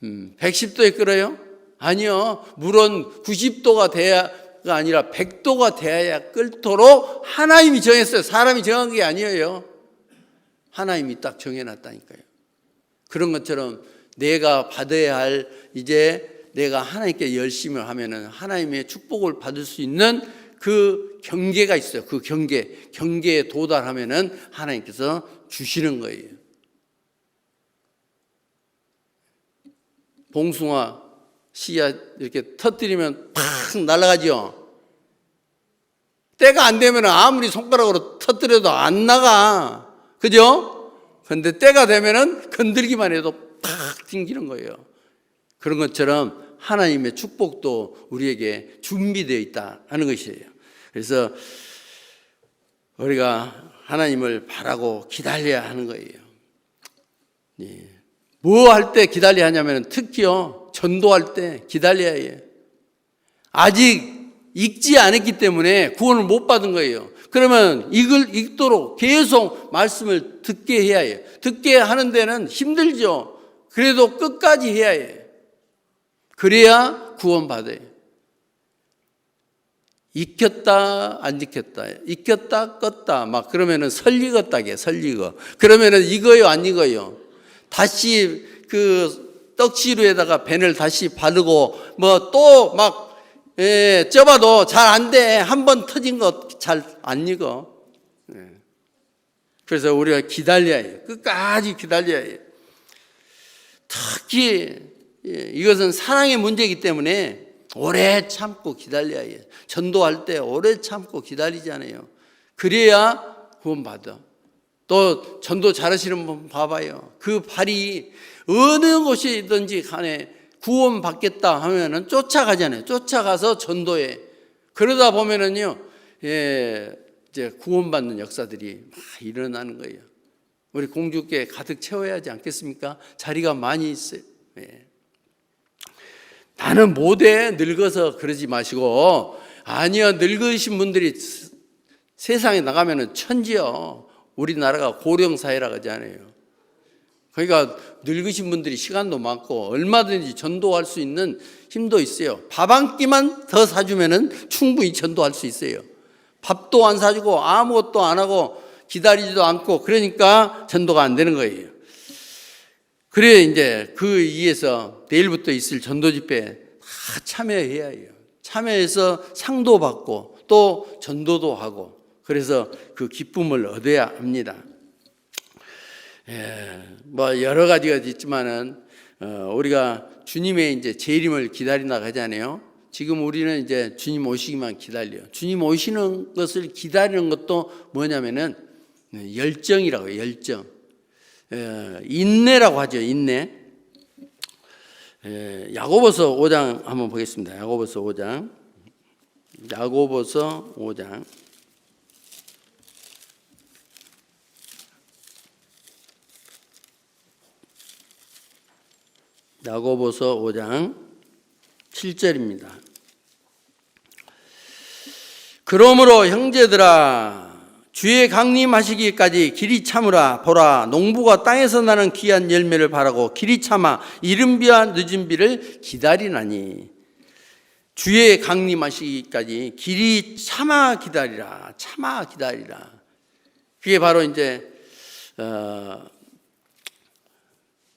110도에 끓어요? 아니요. 물은 90도가 돼야가 아니라 100도가 돼야 끓도록 하나님이 정했어요. 사람이 정한 게 아니에요. 하나님이 딱 정해놨다니까요. 그런 것처럼 내가 받아야 할, 이제 내가 하나님께 열심히 하면은 하나님의 축복을 받을 수 있는 그 경계가 있어요. 그 경계에 도달하면은 하나님께서 주시는 거예요. 봉숭아 씨앗 이렇게 터뜨리면 팍 날아가죠. 때가 안 되면 아무리 손가락으로 터뜨려도 안 나가. 그죠? 그런데 때가 되면은 건들기만 해도 팍 튕기는 거예요. 그런 것처럼 하나님의 축복도 우리에게 준비되어 있다 하는 것이에요. 그래서 우리가 하나님을 바라고 기다려야 하는 거예요. 뭐 할 때 기다려야 하냐면 특히요, 전도할 때 기다려야 해요. 아직 읽지 않았기 때문에 구원을 못 받은 거예요. 그러면 읽도록 계속 말씀을 듣게 해야 해요. 듣게 하는 데는 힘들죠. 그래도 끝까지 해야 해요. 그래야 구원받아요. 익혔다 안 익혔다, 익혔다 껐다 막 그러면은 설익었다게 설익어. 그러면은 익어요 안 익어요? 다시 그 떡시루에다가 벤을 다시 바르고 뭐 또 막 쪄봐도 잘 안 돼. 한 번 터진 거 잘 안 익어. 그래서 우리가 기다려야 해요. 끝까지 기다려야 해요. 특히 이것은 사랑의 문제이기 때문에 오래 참고 기다려야 해요. 전도할 때 오래 참고 기다리잖아요. 그래야 구원받아. 또 전도 잘하시는 분 봐봐요. 그 발이 어느 곳이든지 간에 구원받겠다 하면은 쫓아가잖아요. 쫓아가서 전도해. 그러다 보면은요, 이제 구원받는 역사들이 막 일어나는 거예요. 우리 공주께 가득 채워야 하지 않겠습니까? 자리가 많이 있어요. 나는 못해, 늙어서 그러지 마시고, 아니요, 늙으신 분들이 세상에 나가면은 천지요. 우리나라가 고령사회라고 하잖아요. 그러니까 늙으신 분들이 시간도 많고 얼마든지 전도할 수 있는 힘도 있어요. 밥 한 끼만 더 사주면은 충분히 전도할 수 있어요. 밥도 안 사주고 아무것도 안 하고 기다리지도 않고 그러니까 전도가 안 되는 거예요. 그래 이제 그 이에서 내일부터 있을 전도 집회에 다 참여해야 해요. 참여해서 상도 받고 또 전도도 하고 그래서 그 기쁨을 얻어야 합니다. 뭐 여러 가지가 있지만은 우리가 주님의 이제 재림을 기다린다고 하잖아요. 지금 우리는 이제 주님 오시기만 기다려요. 주님 오시는 것을 기다리는 것도 뭐냐면은 열정이라고 해요. 열정. 인내라고 하죠. 인내. 야고보서 5장 한번 보겠습니다. 야고보서 5장. 야고보서 5장. 야고보서 5장 7절입니다. 그러므로 형제들아 주의 강림하시기까지 길이 참으라. 보라 농부가 땅에서 나는 귀한 열매를 바라고 길이 참아 이른 비와 늦은 비를 기다리나니 주의 강림하시기까지 길이 참아 기다리라. 참아 기다리라. 그게 바로 이제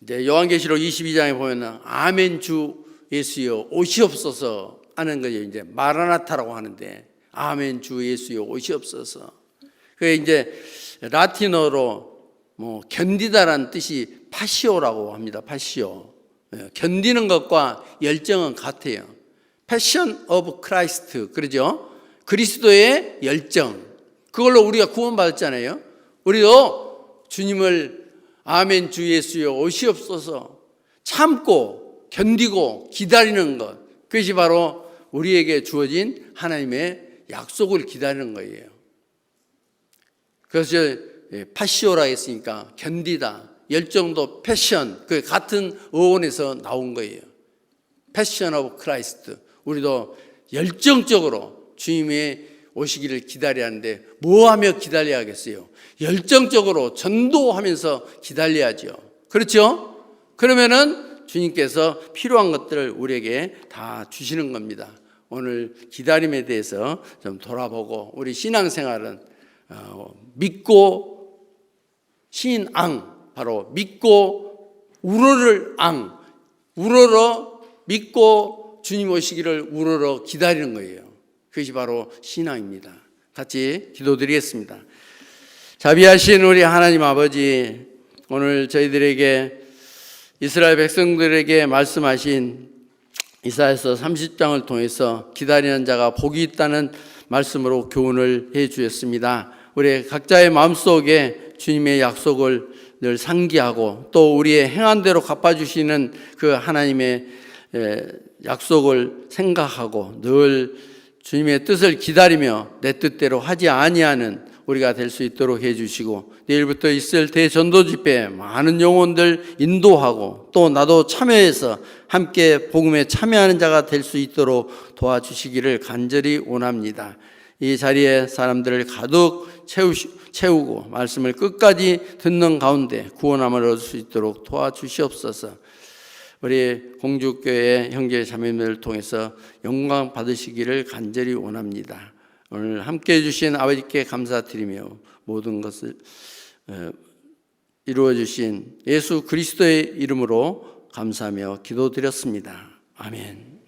요한계시록 22장에 보면은 아멘 주 예수여 오시옵소서 하는 거죠. 이제 마라나타라고 하는데 아멘 주 예수여 오시옵소서. 그게 이제 라틴어로 뭐 견디다라는 뜻이 파시오라고 합니다. 파시오. 견디는 것과 열정은 같아요. 패션 오브 크라이스트 그러죠. 그리스도의 열정. 그걸로 우리가 구원받았잖아요. 우리도 주님을 아멘 주 예수여 오시옵소서 참고 견디고 기다리는 것 그것이 바로 우리에게 주어진 하나님의 약속을 기다리는 거예요. 그래서 파시오라 했으니까 견디다 열정도 패션 그 같은 어원에서 나온 거예요. 패션 오브 크라이스트 우리도 열정적으로 주님의 오시기를 기다려야 하는데 뭐 하며 기다려야겠어요? 열정적으로 전도하면서 기다려야죠. 그렇죠? 그러면은 주님께서 필요한 것들을 우리에게 다 주시는 겁니다. 오늘 기다림에 대해서 좀 돌아보고 우리 신앙생활은 믿고 신앙 바로 믿고 우러를 앙 우러러 믿고 주님 오시기를 우러러 기다리는 거예요. 그것이 바로 신앙입니다. 같이 기도드리겠습니다. 자비하신 우리 하나님 아버지 오늘 저희들에게 이스라엘 백성들에게 말씀하신 이사야서 30장을 통해서 기다리는 자가 복이 있다는 말씀으로 교훈을 해 주셨습니다. 우리 각자의 마음속에 주님의 약속을 늘 상기하고 또 우리의 행한 대로 갚아주시는 그 하나님의 약속을 생각하고 늘 주님의 뜻을 기다리며 내 뜻대로 하지 아니하는 우리가 될 수 있도록 해주시고 내일부터 있을 대전도 집회에 많은 영혼들 인도하고 또 나도 참여해서 함께 복음에 참여하는 자가 될 수 있도록 도와주시기를 간절히 원합니다. 이 자리에 사람들을 가득 채우고 말씀을 끝까지 듣는 가운데 구원함을 얻을 수 있도록 도와주시옵소서. 우리 공주교회 형제 자매들을 통해서 영광 받으시기를 간절히 원합니다. 오늘 함께해 주신 아버지께 감사드리며 모든 것을 이루어 주신 예수 그리스도의 이름으로 감사하며 기도드렸습니다. 아멘.